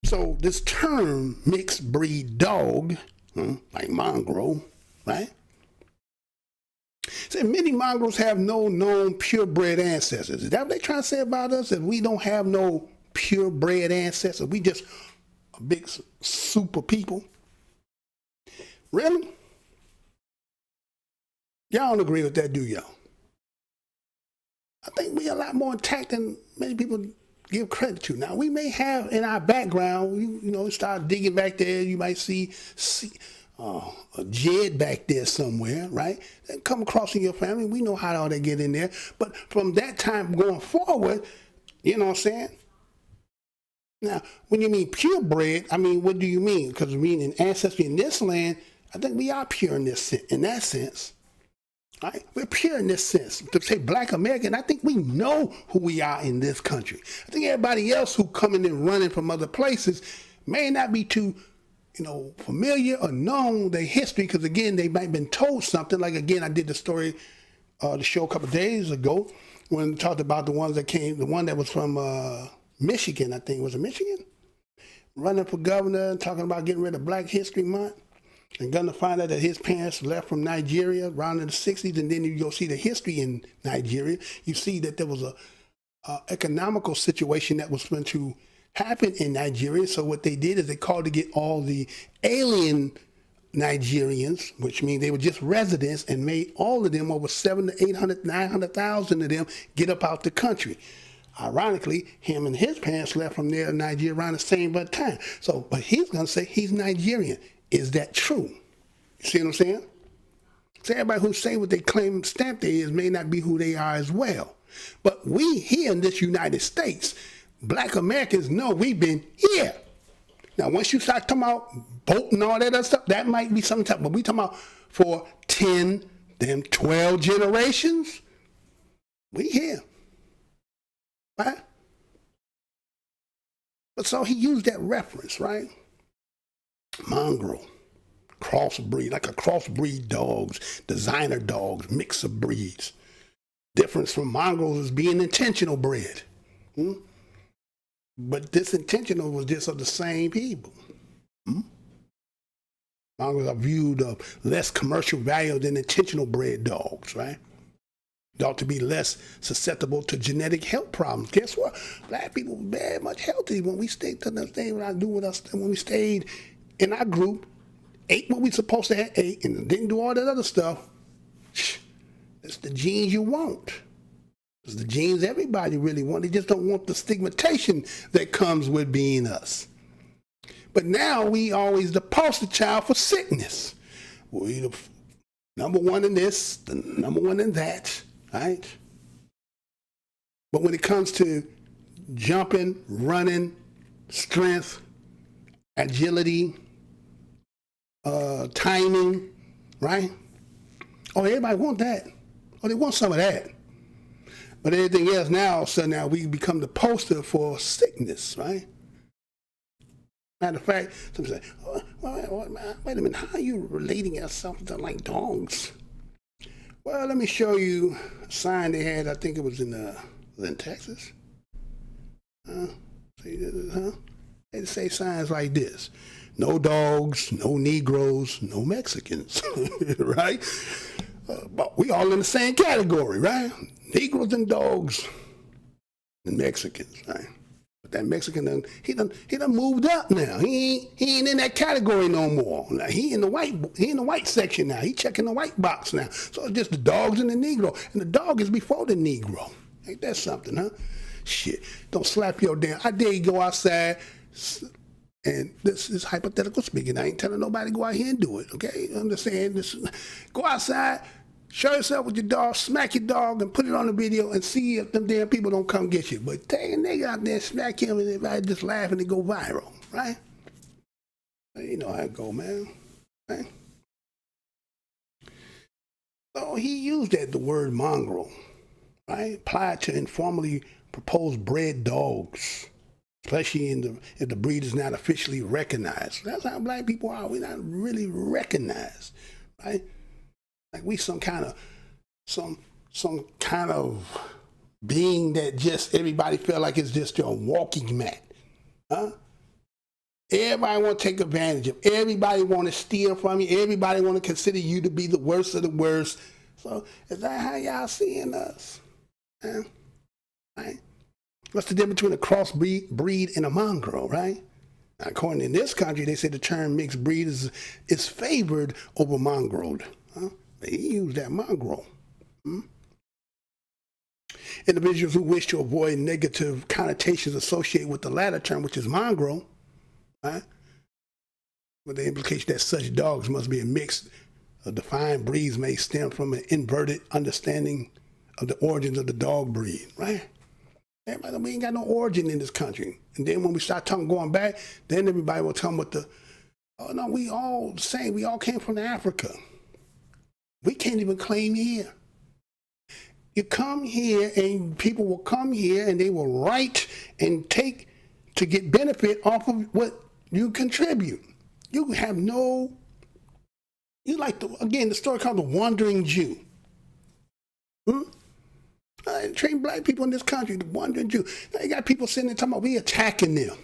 So this term, mixed breed dog, like mongrel, right? So many mongrels have no known purebred ancestors. Is that what they're trying to say about us? That we don't have no purebred ancestors? We just a big super people? Really? Y'all don't agree with that, do y'all? I think we're a lot more intact than many people give credit to. Now, we may have in our background, you know, start digging back there, you might see a Jed back there somewhere, right? That come across in your family. We know how all they get in there. But from that time going forward, you know what I'm saying? Now, when you mean purebred, I mean, what do you mean? Because meaning ancestry in this land, I think we are pure in that sense. Right? We're pure in this sense. To say black American, I think we know who we are in this country. I think everybody else who coming and running from other places may not be too, familiar or known their history, because again, they might have been told something. Like again, I did the story, the show a couple of days ago when I talked about the ones that came, the one that was from Michigan, I think. Was it Michigan? Running for governor, talking about getting rid of Black History Month. And gonna find out that his parents left from Nigeria around in the 60s, and then you go see the history in Nigeria. You see that there was a economical situation that was going to happen in Nigeria. So what they did is they called to get all the alien Nigerians, which means they were just residents, and made all of them, over 700 to 800, 900,000 of them, get up out the country. Ironically, him and his parents left from there, Nigeria, around the same time. So, but he's gonna say he's Nigerian. Is that true? You see what I'm saying? So everybody who say what they claim stamp they is may not be who they are as well. But we here in this United States, black Americans know we've been here. Now, once you start talking about vote and all that other stuff, that might be some type, but we talking about for 10, then 12 generations, we here. Right? But so he used that reference, right? Mongrel, crossbreed, like a crossbreed dogs, designer dogs, mix of breeds. Difference from mongrels is being intentional bred. But this intentional was just of the same people. Mongrels are viewed of less commercial value than intentional bred dogs, right? They ought to be less susceptible to genetic health problems. Guess what? Black people were very much healthy when we stayed to the thing when we stayed in our group, ate what we supposed to have ate, and didn't do all that other stuff. It's the genes you want. It's the genes everybody really wants. They just don't want the stigmatization that comes with being us. But now we always the poster child for sickness. We the number one in this, the number one in that, right? But when it comes to jumping, running, strength, agility, timing, right? Oh, everybody want that. Oh, they want some of that. But everything else now, so now we become the poster for sickness, right? Matter of fact, some say, oh, wait a minute, how are you relating yourself to like dogs? Well, let me show you a sign they had, I think it was in Texas. They say signs like this: no dogs, no Negroes, no Mexicans, right? But we all in the same category, right? Negroes and dogs and Mexicans, right? But that Mexican, he done moved up now. He ain't in that category no more. Now, he in the white section now. He checking the white box now. So it's just the dogs and the Negro, and the dog is before the Negro. Ain't that something, huh? Shit, don't slap your damn. I dare you go outside, and this is hypothetical speaking. I ain't telling nobody to go out here and do it, okay? I'm just saying this. Go outside, show yourself with your dog, smack your dog, and put it on the video and see if them damn people don't come get you. But take a nigga out there, smack him, and everybody just laugh and it go viral, right? You know how it go, man, right? So he used the word mongrel, right? Applied to informally proposed bred dogs, especially if the breed is not officially recognized. That's how black people are. We're not really recognized, right? Like we some kind of being that just everybody feel like it's just your walking mat, huh? Everybody want to take advantage of. Everybody want to steal from you. Everybody want to consider you to be the worst of the worst. So is that how y'all seeing us? Huh? Right? What's the difference between a crossbreed and a mongrel, right? Now, according to this country, they say the term mixed breed is favored over mongreled. Huh? They use that mongrel. Individuals who wish to avoid negative connotations associated with the latter term, which is mongrel, right? With the implication that such dogs must be a mixed, defined breeds may stem from an inverted understanding of the origins of the dog breed, right? Everybody, we ain't got no origin in this country. And then when we start going back, then everybody will tell them oh no, we all the same. We all came from Africa. We can't even claim here. You come here and people will come here and they will write and take to get benefit off of what you contribute. You have no, you like the story called the Wandering Jew. Train black people in this country, the Wandering Jew. Now you got people sitting there talking about we attacking them.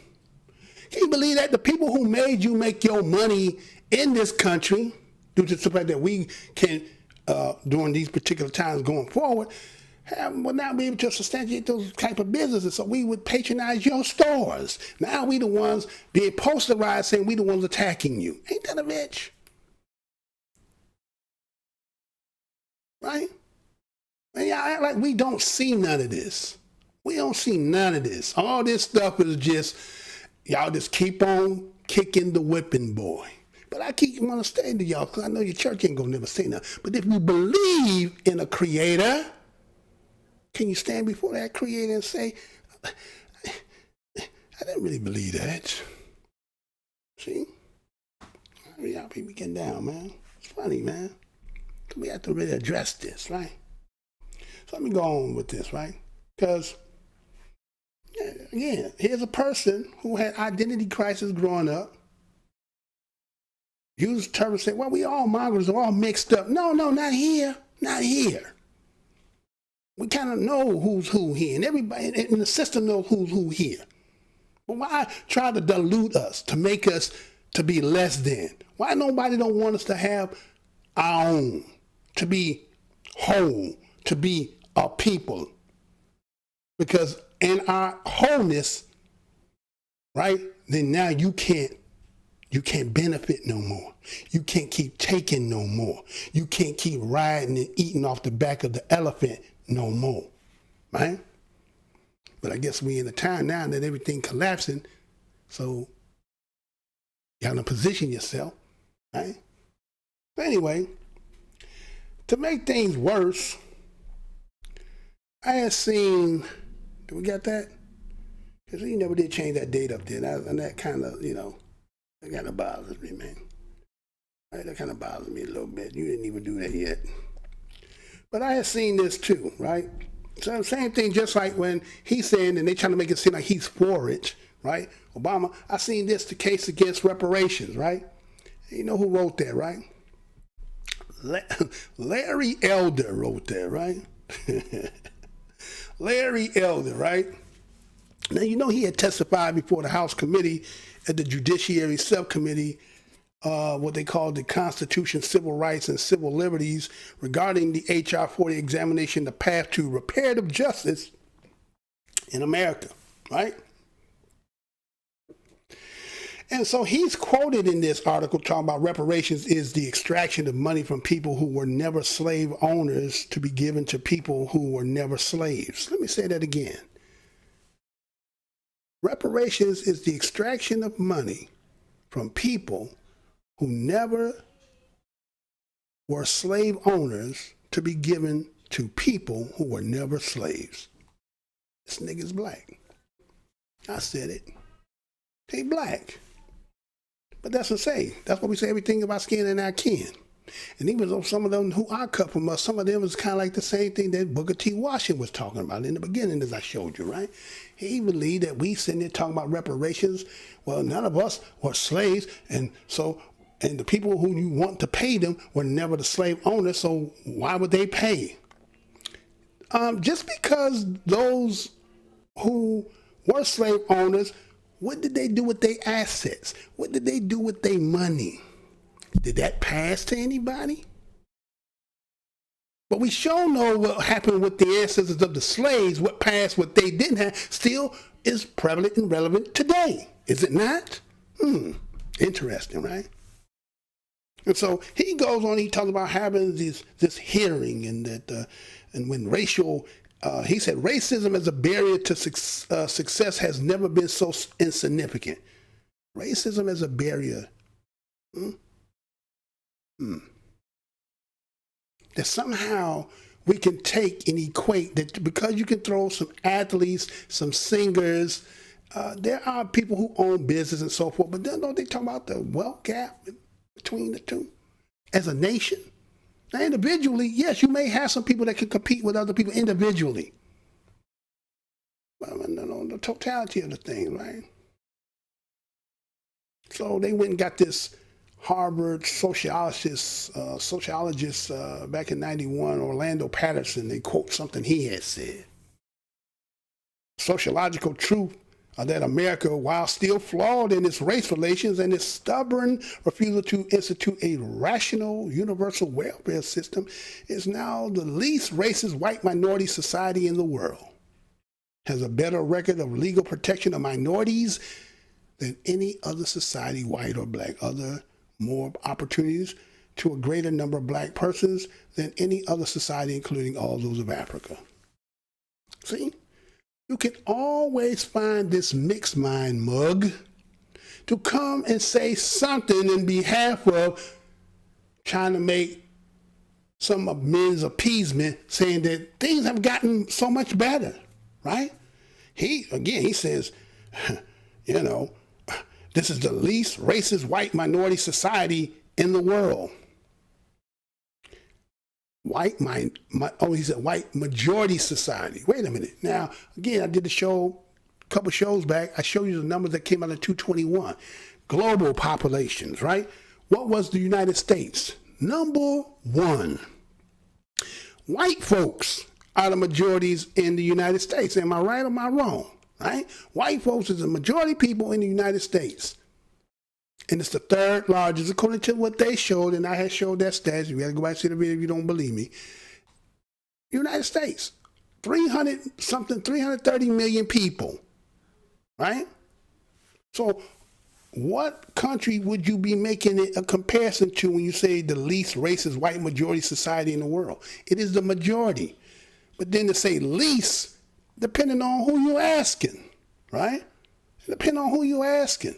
Can you believe that? The people who made you make your money in this country, due to the fact that we can, during these particular times going forward, will now be able to substantiate those type of businesses. So we would patronize your stores. Now we the ones being posterized saying we the ones attacking you. Ain't that a bitch? Right? And y'all act like we don't see none of this. We don't see none of this. All this stuff is just, y'all just keep on kicking the whipping boy. But I keep want to stay to y'all because I know your church ain't going to never say nothing. But if you believe in a creator, can you stand before that creator and say, I didn't really believe that. See? Y'all people getting down, man. It's funny, man. We have to really address this, right? So let me go on with this, right? Because, again, here's a person who had identity crisis growing up. Used the term and said, well, we all mongrels are all mixed up. No, not here. Not here. We kind of know who's who here, and everybody in the system knows who's who here. But why try to dilute us, to make us to be less than? Why nobody don't want us to have our own, to be whole, to be a people? Because in our wholeness, right, then now you can't You can't benefit no more. You can't keep taking no more. You can't keep riding and eating off the back of the elephant no more, right? But I guess we in a time now that everything collapsing, so you have to position yourself, right? But anyway, to make things worse, I had seen, do we got that? Because he never did change that date up there. And that kind of, you know, that kind of bothers me, man. Right, that kind of bothers me a little bit. You didn't even do that yet. But I had seen this too, right? So same thing, just like when he's saying, and they trying to make it seem like he's for it, right? Obama, I seen this, the case against reparations, right? You know who wrote that, right? Larry Elder wrote that, right? Larry Elder, right? Now, you know he had testified before the House Committee at the Judiciary Subcommittee, what they call the Constitution, Civil Rights, and Civil Liberties regarding the H.R. 40 examination, the path to reparative justice in America, right? And so he's quoted in this article talking about reparations is the extraction of money from people who were never slave owners to be given to people who were never slaves. Let me say that again. Reparations is the extraction of money from people who never were slave owners to be given to people who were never slaves. This nigga's black. I said it. They black. But that's what I say. That's what we say everything about skin and our kin. And even though some of them who are cut from us, some of them is kind of like the same thing that Booker T. Washington was talking about in the beginning, as I showed you, right? He believed that we sitting there talking about reparations. Well, none of us were slaves, and the people who you want to pay them were never the slave owners, so why would they pay? Just because those who were slave owners, what did they do with their assets? What did they do with their money? Did that pass to anybody? But we sure know what happened with the ancestors of the slaves, what passed, what they didn't have, still is prevalent and relevant today. Is it not? Interesting, right? And so he goes on, he talks about having this hearing and that, and when racial, he said racism as a barrier to success has never been so insignificant. Racism as a barrier. That somehow we can take and equate that because you can throw some athletes, some singers, there are people who own business and so forth, but then don't they talk about the wealth gap between the two as a nation? Now individually, yes, you may have some people that can compete with other people individually. But on the totality of the thing, right? So they went and got this Harvard sociologist back in 91, Orlando Patterson. They quote something he had said. Sociological truth that America, while still flawed in its race relations and its stubborn refusal to institute a rational universal welfare system, is now the least racist white minority society in the world. Has a better record of legal protection of minorities than any other society, white or black. More opportunities to a greater number of black persons than any other society, including all those of Africa. See, you can always find this mixed mind mug to come and say something in behalf of trying to make some of men's appeasement, saying that things have gotten so much better, right? He says, you know, this is the least racist white minority society in the world. He said white majority society. Wait a minute. Now, again, I did the show a couple shows back. I showed you the numbers that came out of 221. Global populations, right? What was the United States? Number 1. White folks are the majorities in the United States. Am I right or am I wrong? Right? White folks is the majority people in the United States. And it's the third largest, according to what they showed, and I had showed that stats. You got to go back and see the video if you don't believe me. United States, 330 million people, right? So what country would you be making it a comparison to when you say the least racist white majority society in the world? It is the majority. But then to say least, depending on who you're asking, right? Depending on who you're asking.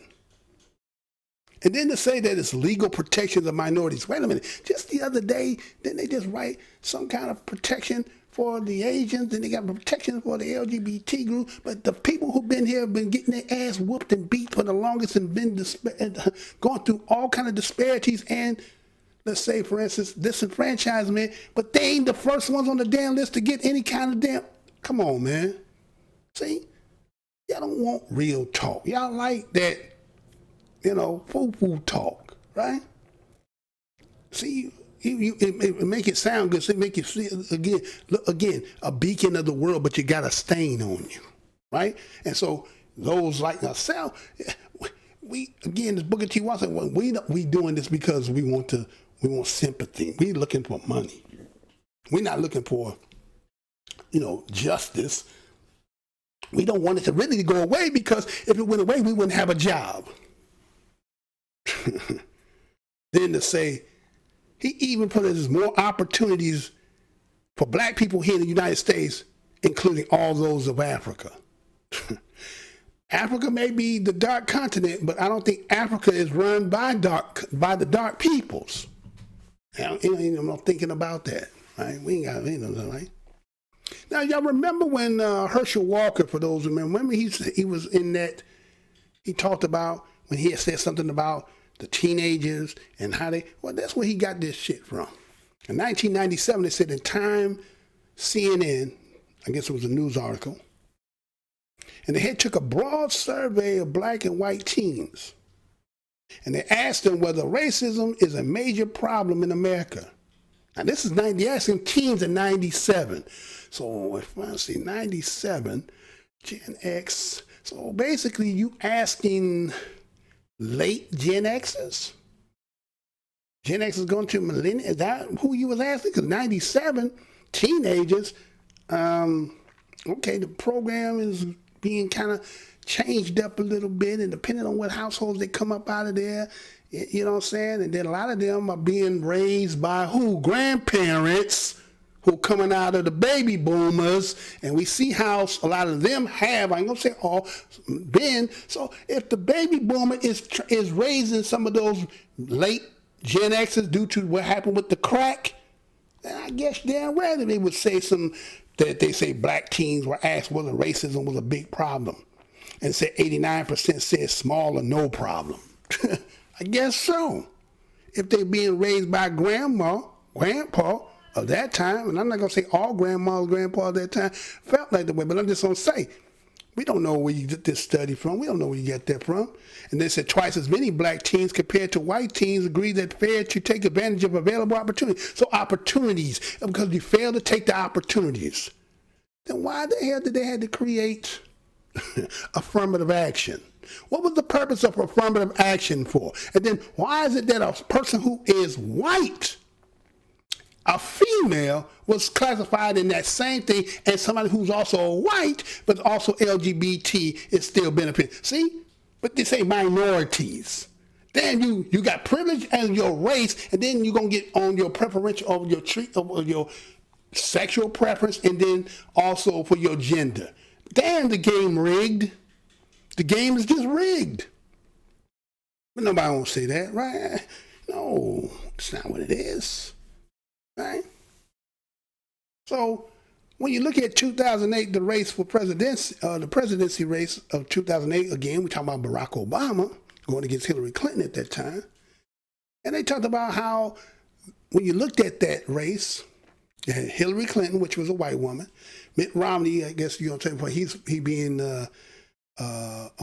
And then to say that it's legal protections of minorities. Wait a minute. Just the other day, didn't they just write some kind of protection for the Asians, and they got protection for the LGBT group? But the people who've been here have been getting their ass whooped and beat for the longest and been going through all kind of disparities and, let's say, for instance, disenfranchisement, but they ain't the first ones on the damn list to get any kind of damn... Come on, man. See? Y'all don't want real talk. Y'all like that, you know, foo-foo talk, right? See, it make it sound good. So it make you see, again, a beacon of the world, but you got a stain on you, right? And so those like ourselves, we, again, this Booker T. Washington, we doing this because we want sympathy. We looking for money. We're not looking for, you know, justice. We don't want it to really go away, because if it went away, we wouldn't have a job. Then to say, he even put as more opportunities for black people here in the United States, including all those of Africa. Africa may be the dark continent, but I don't think Africa is run by the dark peoples. I'm not thinking about that, right? We ain't got, you know, right? Now, y'all remember when Herschel Walker, for those who remember he was in that, he talked about when he had said something about the teenagers and how they, well, that's where he got this shit from. In 1997, they said in Time, CNN, I guess it was a news article, and they had took a broad survey of black and white teens, and they asked them whether racism is a major problem in America. Now, this is asking teens in 97. So if I see 97, Gen X, so basically you asking late Gen Xers? Gen X is going to millennials? Is that who you was asking? Because 97, teenagers, okay, the program is being kind of changed up a little bit, and depending on what households they come up out of there, you know what I'm saying? And then a lot of them are being raised by who? Grandparents who coming out of the baby boomers, and we see how a lot of them have, I ain't gonna say all, been. So if the baby boomer is raising some of those late Gen Xers due to what happened with the crack, then I guess damn well they would say that they say black teens were asked whether racism was a big problem, and say 89% said small or no problem. I guess so. If they're being raised by grandma, grandpa of that time, and I'm not going to say all grandmas, grandpa of that time felt like that way, but I'm just going to say, we don't know where you get this study from. We don't know where you get that from. And they said twice as many black teens compared to white teens agree that fair to take advantage of available opportunities. So opportunities, because you fail to take the opportunities. Then why the hell did they have to create affirmative action? What was the purpose of affirmative action for? And then why is it that a person who is white, a female, was classified in that same thing as somebody who's also white, but also LGBT is still benefiting? See? But they say minorities. Then you got privilege as your race, and then you're going to get on your preferential over your sexual preference, and then also for your gender. Damn, the game rigged. The game is just rigged. But nobody won't say that, right? No, it's not what it is, right? So when you look at 2008, the race for presidency, the presidency race of 2008, again, we're talking about Barack Obama going against Hillary Clinton at that time. And they talked about how when you looked at that race, you had Hillary Clinton, which was a white woman, Mitt Romney, I guess you're going to say, he being a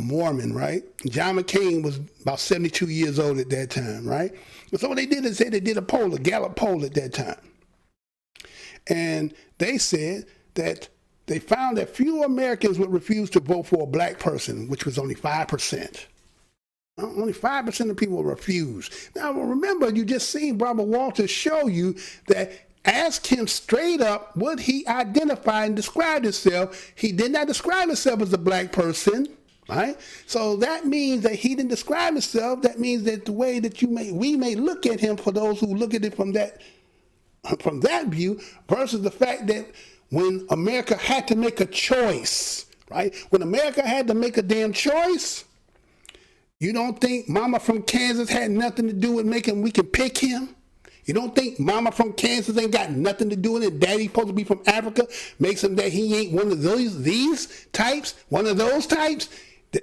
Mormon, right? John McCain was about 72 years old at that time, right? And so what they did is they did a poll, a Gallup poll at that time. And they said that they found that fewer Americans would refuse to vote for a black person, which was only 5%. Only 5% of people refused. Now, remember, you just seen Barbara Walters show you that ask him straight up would he identify and describe himself. He did not describe himself as a black person, right? So that means that he didn't describe himself. That means that the way that we may look at him, for those who look at it from that view, versus the fact that when America had to make a choice, right? When America had to make a damn choice, you don't think Mama from Kansas had nothing to do with making we can pick him? You don't think Mama from Kansas ain't got nothing to do with it? Daddy supposed to be from Africa makes him that he ain't one of these types, one of those types?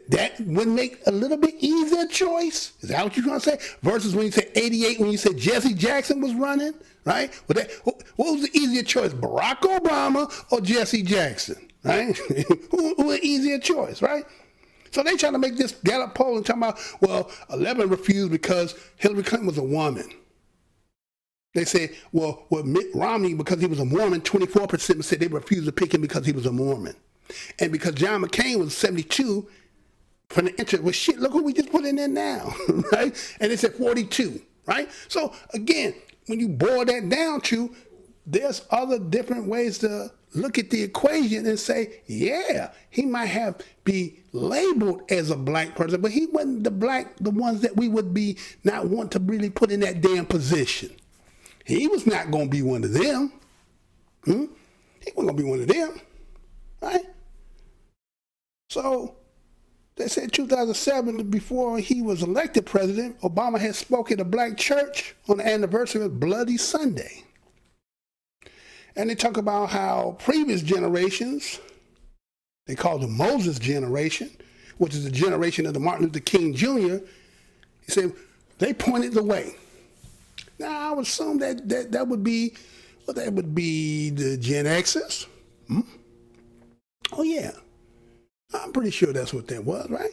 That would make a little bit easier choice. Is that what you're trying to say? Versus when you said 88, when you said Jesse Jackson was running, right? What was the easier choice, Barack Obama or Jesse Jackson, right? who an easier choice, right? So they trying to make this Gallup poll and talking about, well, 11 refused because Hillary Clinton was a woman. They said, well, Mitt Romney, because he was a Mormon, 24% said they refused to pick him because he was a Mormon. And because John McCain was 72, from the interest, well, shit, look who we just put in there now, right? And they said 42, right? So again, when you boil that down to, there's other different ways to look at the equation and say, yeah, he might be labeled as a black person, but he wasn't the ones that we would be not want to really put in that damn position. He was not going to be one of them. He wasn't going to be one of them, right? So they said 2007, before he was elected president, Obama had spoken at a black church on the anniversary of Bloody Sunday. And they talk about how previous generations, they call the Moses generation, which is the generation of the Martin Luther King Jr., he said, they pointed the way. Now, I would assume that would be, well, that would be the Gen Xers. Oh, yeah. I'm pretty sure that's what that was, right?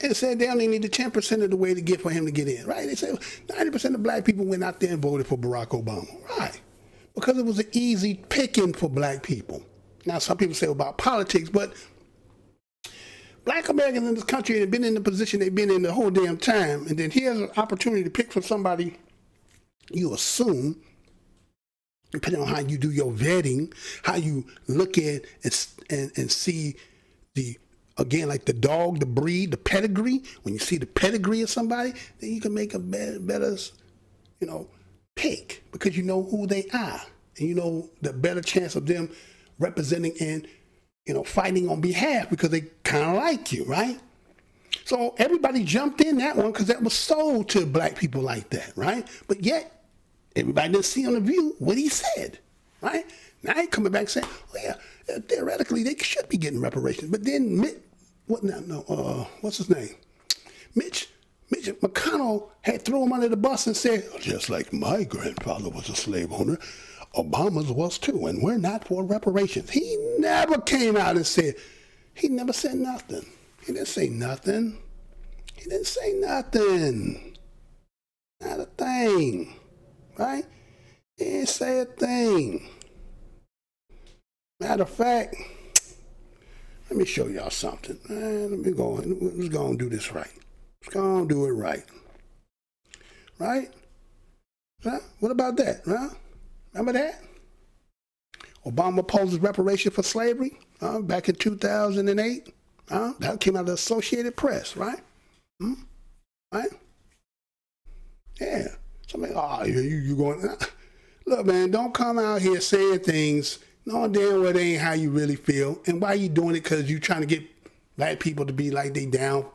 And it said they only needed 10% of the way to get for him to get in, right? They said 90% of black people went out there and voted for Barack Obama, right? Because it was an easy picking for black people. Now, some people say about politics, but black Americans in this country have been in the position they've been in the whole damn time, and then here's an opportunity to pick from somebody you assume, depending on how you do your vetting, how you look at and see the, again, like the dog, the breed, the pedigree. When you see the pedigree of somebody, then you can make a better, pick, because you know who they are, and you know the better chance of them representing and, fighting on behalf because they kind of like you, right? So everybody jumped in that one because that was sold to black people like that, right? But yet, everybody didn't see on the View what he said, right? Now he coming back saying, oh yeah, theoretically they should be getting reparations. But then what's his name? Mitch McConnell had thrown him under the bus and said, just like my grandfather was a slave owner, Obama's was too, and we're not for reparations. He never came out and said, he never said nothing. He didn't say nothing. He didn't say nothing. Not a thing. Right? He didn't say a thing. Matter of fact, let me show y'all something. Let's go and do this right. Let's go and do it right. Right? Huh? What about that? Huh? Remember that? Obama opposes reparation for slavery back in 2008. That came out of the Associated Press, right? Right? Yeah. Somebody, you going, look, man, don't come out here saying things, no damn well they ain't how you really feel. And why you doing it? Because you trying to get black people to be like they down.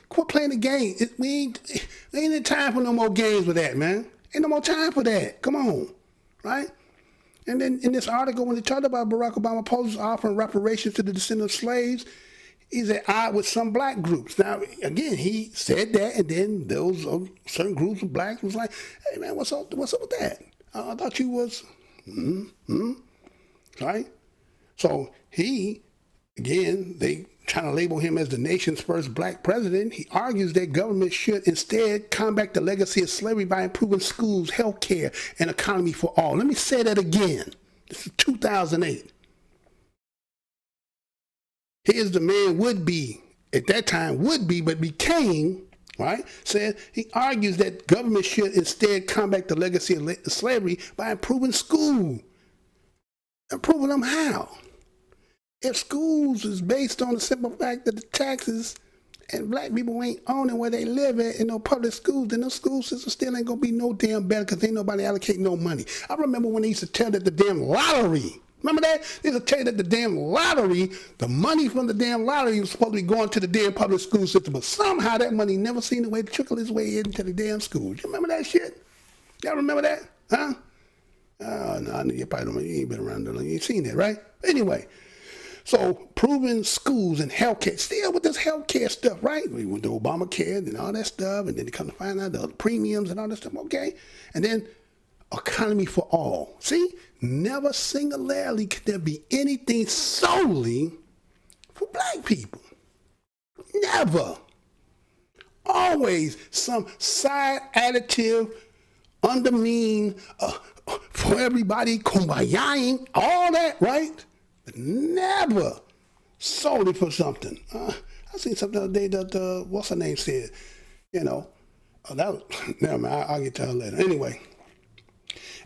Quit playing the game. There ain't time for no more games with that, man. Ain't no more time for that. Come on, right? And then in this article, when they talked about Barack Obama opposes offering reparations to the descendants of slaves, he's at odds with some black groups. Now, again, he said that, and then those certain groups of blacks was like, hey, man, what's up with that? I thought you was, right? So he, again, they trying to label him as the nation's first black president. He argues that government should instead combat the legacy of slavery by improving schools, health care, and economy for all. Let me say that again. This is 2008. Here's the man would be, at that time would be, but became, right? Said he argues that government should instead combat the legacy of slavery by improving school. Improving them how? if schools is based on the simple fact that the taxes and black people ain't owning where they live at in no public schools, then the school system still ain't gonna be no damn better because ain't nobody allocating no money. I remember when they used to tell that the damn lottery, remember that? They used to tell you that the damn lottery, the money from the damn lottery was supposed to be going to the damn public school system, but somehow that money never seemed the way to trickle its way into the damn schools. You remember that shit? Y'all remember that? Huh? No, I know you probably don't, you ain't been around there long. You ain't seen that, right? Anyway. So, proving schools and healthcare, still with this healthcare stuff, right? We went to Obamacare and all that stuff, and then they come to find out the premiums and all that stuff, okay? And then economy for all. See, never singularly could there be anything solely for black people. Never. Always some side additive, undermean, for everybody, kumbayaing, all that, right? But never solely for something. I seen something the other day that, what's her name said, you know, never mind, I'll get to her later. Anyway.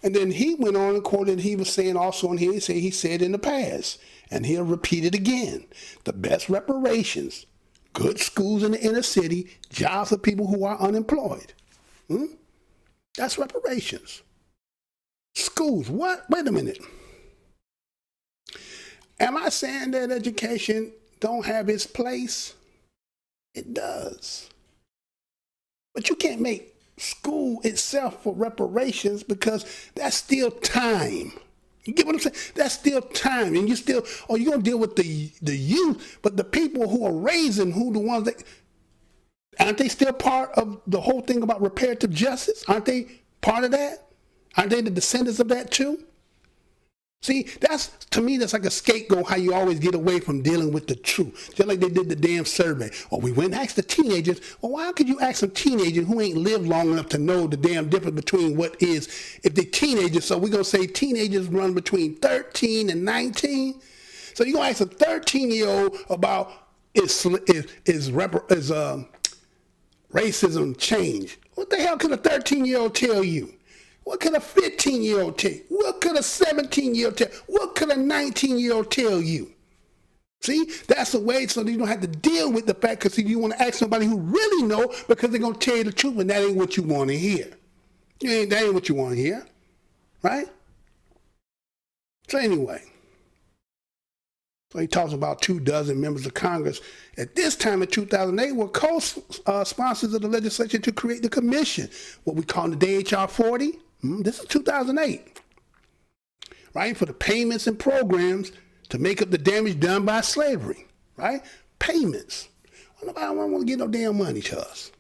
And then he went on and quoted, he was saying also in here, he said in the past, and he'll repeat it again, the best reparations, good schools in the inner city, jobs for people who are unemployed. That's reparations. Schools, what? Wait a minute. Am I saying that education don't have its place? It does. But you can't make school itself for reparations because that's still time. You get what I'm saying? That's still time. And you still, you're going to deal with the youth, but the people who are raising, who the ones that, aren't they still part of the whole thing about reparative justice? Aren't they part of that? Aren't they the descendants of that too? See, to me, that's like a scapegoat, how you always get away from dealing with the truth. Just like they did the damn survey. Or we went and asked the teenagers, well, why could you ask some teenagers who ain't lived long enough to know the damn difference between what is, if they're teenagers, so we're going to say teenagers run between 13 and 19. So you're going to ask a 13-year-old about is racism change. What the hell could a 13-year-old tell you? What could a 15-year-old tell you? What could a 17-year-old tell you? What could a 19-year-old tell you? See, that's the way, so you don't have to deal with the fact, because you want to ask somebody who really know, because they're going to tell you the truth, and that ain't what you want to hear. That ain't what you want to hear, right? So anyway, so he talks about 24 members of Congress at this time in 2008 were co-sponsors of the legislation to create the commission, what we call the HR 40. This is 2008, right? For the payments and programs to make up the damage done by slavery, right? Payments. Nobody want to get no damn money to us.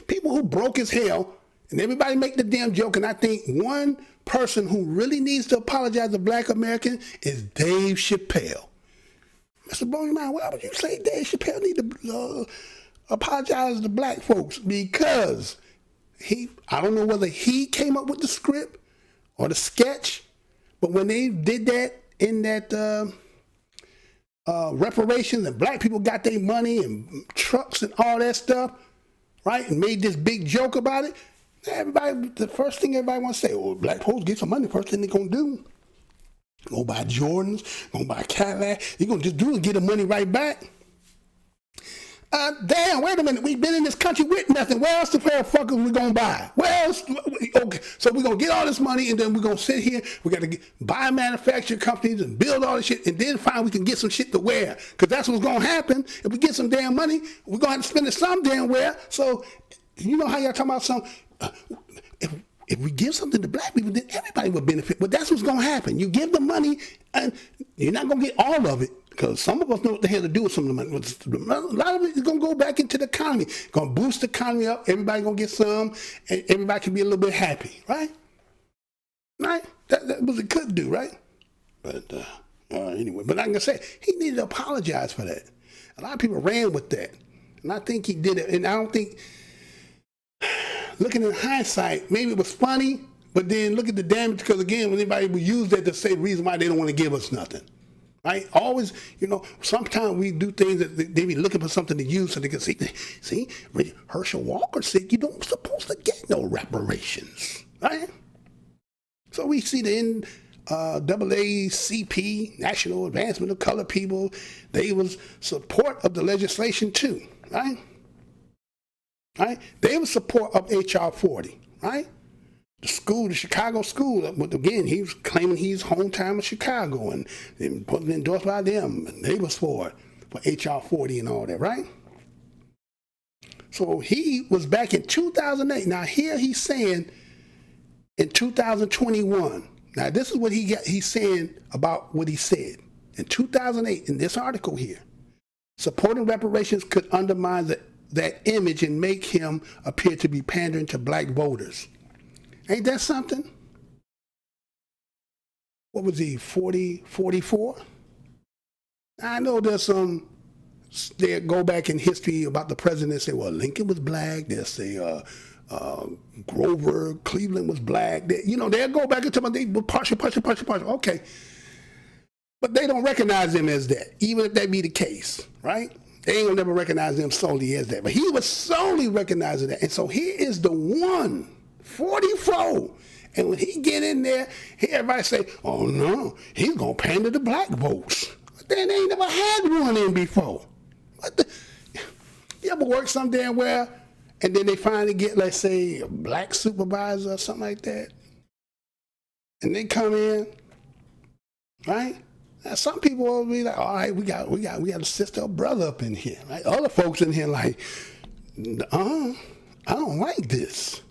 People who broke as hell, and everybody make the damn joke, and I think one person who really needs to apologize to black Americans is Dave Chappelle. Mr. Blow your mind, why would you say Dave Chappelle need to apologize to black folks? Because I don't know whether he came up with the script or the sketch, but when they did that in that reparations and black people got their money and trucks and all that stuff, right, and made this big joke about it, everybody, the first thing everybody wants to say, well, black folks get some money, first thing they're going to do, go buy Jordans, go buy Cadillac, you're going to just do it, get the money right back. Damn, wait a minute, we've been in this country with nothing. Where else the pair of fuckers we gonna buy? Where else? Okay, so we're gonna get all this money and then we're gonna sit here, we gotta buy manufacturing companies and build all this shit and then find we can get some shit to wear. Cause that's what's gonna happen. If we get some damn money, we're gonna have to spend it some damn where. So, you know how y'all talking about some, if we give something to black people, then everybody will benefit. But that's what's gonna happen. You give the money and you're not gonna get all of it. Because some of us know what the hell to do with some of the money. A lot of it is going to go back into the economy. Going to boost the economy up. Everybody going to get some. And everybody can be a little bit happy. Right? Right? That was it could do, right? But anyway. But like I said, he needed to apologize for that. A lot of people ran with that. And I think he did it. And I don't think, looking in hindsight, maybe it was funny. But then look at the damage. Because again, when anybody would use that to say the reason why they don't want to give us nothing. Right? Always, sometimes we do things that they be looking for something to use so they can see, Herschel Walker said you don't supposed to get no reparations. Right? So we see the end NAACP, National Advancement of Colored People, they was support of the legislation too, right? Right? They was support of HR 40, right? The school, the Chicago school, again, he was claiming he's hometown of Chicago and put it endorsed by them, and they was for HR 40 and all that, right? So he was back in 2008. Now here he's saying in 2021. Now this is what he's saying about what he said. In 2008, in this article here, supporting reparations could undermine that image and make him appear to be pandering to black voters. Ain't that something? What was he, 44? I know there's some, they go back in history about the president and say, well, Lincoln was black. They'll say Grover, Cleveland was black. They'll go back and tell me they were partial. Okay. But they don't recognize him as that, even if that be the case, right? They ain't gonna never recognize him solely as that. But he was solely recognizing that. And so here is the one, 44. And when he get in there, everybody say, oh no, he's gonna pander the black votes. But then they ain't never had one in before. You ever work some damn where, and then they finally get, let's say, a black supervisor or something like that, and they come in, right? Now some people will be like, all right, we got a sister or brother up in here, right? Other folks in here like, I don't like this,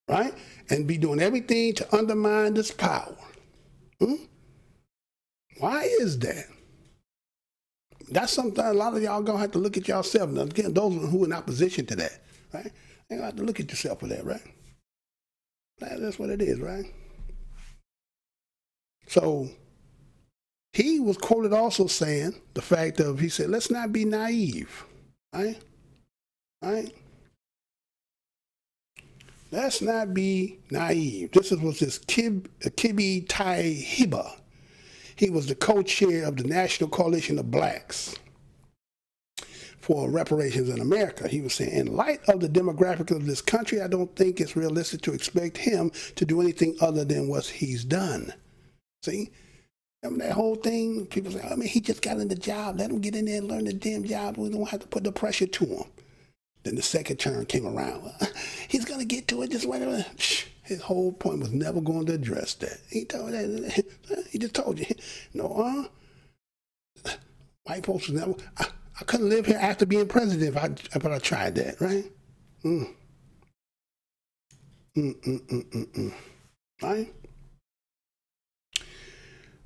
right? And be doing everything to undermine this power. Why is that? That's something a lot of y'all gonna have to look at yourself. Now, again, those who are in opposition to that, right? You have to look at yourself for that, right? That's what it is, right? So he was quoted also saying the fact of, he said, let's not be naive, right? Right? Let's not be naive. This was this Kibi Tai-Hiba. He was the co-chair of the National Coalition of Blacks for Reparations in America. He was saying, in light of the demographics of this country, I don't think it's realistic to expect him to do anything other than what he's done. See? Remember that whole thing? People say, I mean, he just got in the job. Let him get in there and learn the damn job. We don't have to put the pressure to him. Then the second term came around. He's going to get to it. Just wait a minute. His whole point was never going to address that. He told that. He just told you. No, white folks was never. I couldn't live here after being president if I tried that, right? Right?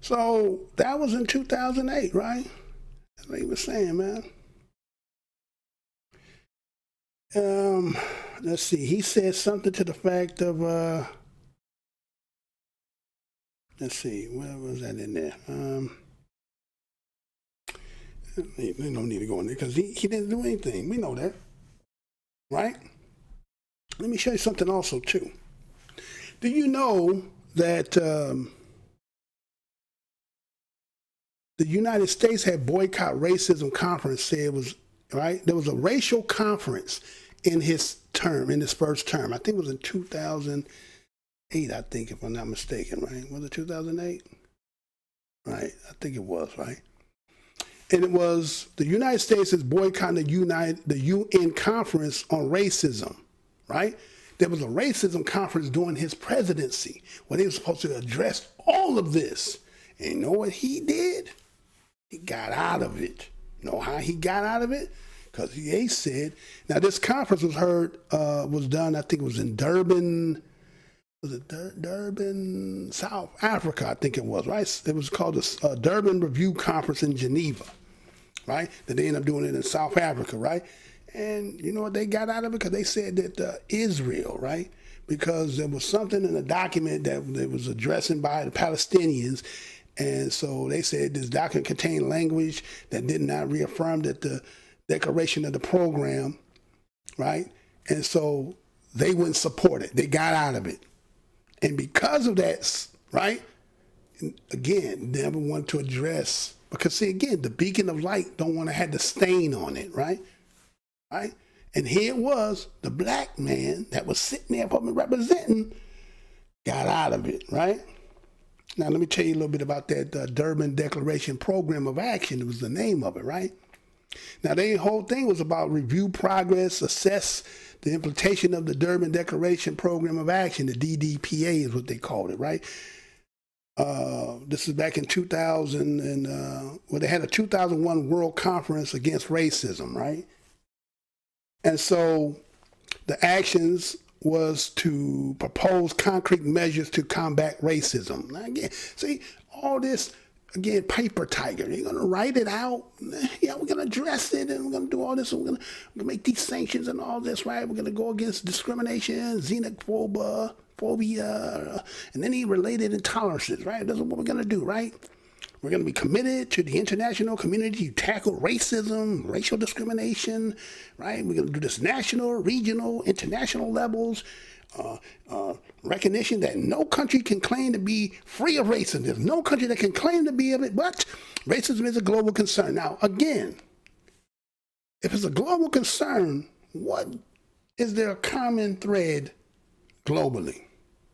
So that was in 2008, right? That's what he was saying, man. Let's see. He said something to the fact of, let's see, where was that in there? They don't need to go in there because he didn't do anything. We know that, right? Let me show you something also too. Do you know that the United States had boycott racism conference? Said it was right. There was a racial conference in his term, in his first term. I think it was in 2008, I think, if I'm not mistaken, right? Was it 2008? Right, I think it was, right? And it was the United States is boycotting the UN conference on racism, right? There was a racism conference during his presidency where they were supposed to address all of this. And you know what he did? He got out of it. You know how he got out of it? Because he said, now this conference was done, I think it was in Durban, Durban, South Africa, I think it was, right? It was called the Durban Review Conference in Geneva, right? Then they ended up doing it in South Africa, right? And you know what they got out of it? Because they said that Israel, right? Because there was something in a document that they was addressing by the Palestinians. And so they said this document contained language that did not reaffirm that the declaration of the program, right? And so they wouldn't support it. They got out of it. And because of that, right? Again, never wanted to address, because see, again, the beacon of light don't want to have the stain on it, right? Right? And here it was, the black man that was sitting there representing got out of it, right? Now, let me tell you a little bit about that Durban Declaration Program of Action. It was the name of it, right? Now, the whole thing was about review progress, assess the implementation of the Durban Declaration Program of Action. The DDPA is what they called it, right? This is back in 2000, and they had a 2001 World Conference Against Racism, right? And so the actions was to propose concrete measures to combat racism. Now, again, see, all this, again, paper tiger. They're going to write it out. Yeah, we're going to address it, and we're going to do all this. And we're going to make these sanctions and all this, right? We're going to go against discrimination, xenophobia, and any related intolerances, right? That's what we're going to do, right? We're going to be committed to the international community to tackle racism, racial discrimination, right? We're going to do this national, regional, international levels. Recognition that no country can claim to be free of racism. There's no country that can claim to be of it, but racism is a global concern. Now, again, if it's a global concern, what is there a common thread globally?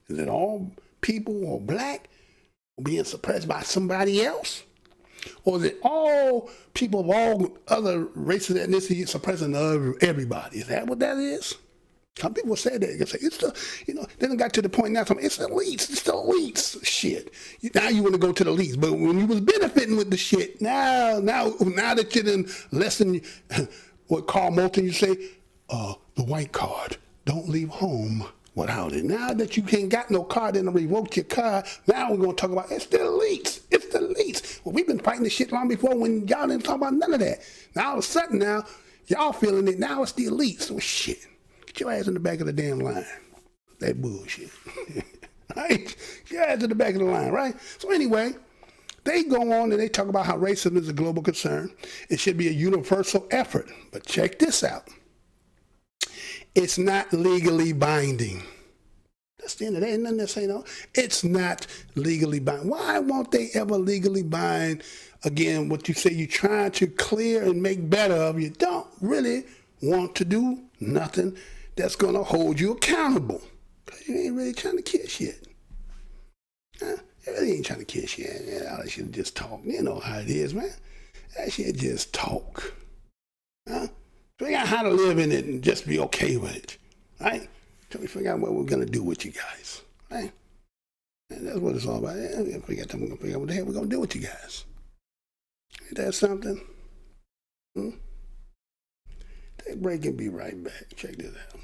Is it all people who are black being suppressed by somebody else? Or is it all people of all other races and ethnicities suppressing everybody? Is that what that is? Some people say that. They say it's the, then it got to the point now, it's the elites. It's the elites. Shit. Now you want to go to the elites. But when you was benefiting with the shit, now that you're in less than what Carl Moulton, you say, the white card. Don't leave home without it. Now that you ain't got no card and revoked your card, now we're going to talk about it's the elites. It's the elites. Well, we've been fighting this shit long before when y'all didn't talk about none of that. Now all of a sudden now, y'all feeling it. Now it's the elites. So shit. Get your ass in the back of the damn line. That bullshit. Right? Get your ass in the back of the line, right? So anyway, they go on and they talk about how racism is a global concern. It should be a universal effort. But check this out. It's not legally binding. That's the end of that. Ain't nothing to say no. It's not legally binding. Why won't they ever legally bind, again, what you say you're trying to clear and make better of? You don't really want to do nothing that's going to hold you accountable. Because you ain't really trying to kill shit. Huh? You really ain't trying to kill shit. Yeah, that shit just talk. You know how it is, man. That shit just talk. Huh? Figure out how to live in it and just be okay with it, right? Till we figure out what we're going to do with you guys, right? And that's what it's all about. We're going to figure out what the hell we're going to do with you guys. Ain't that something? Take a break and be right back. Check this out.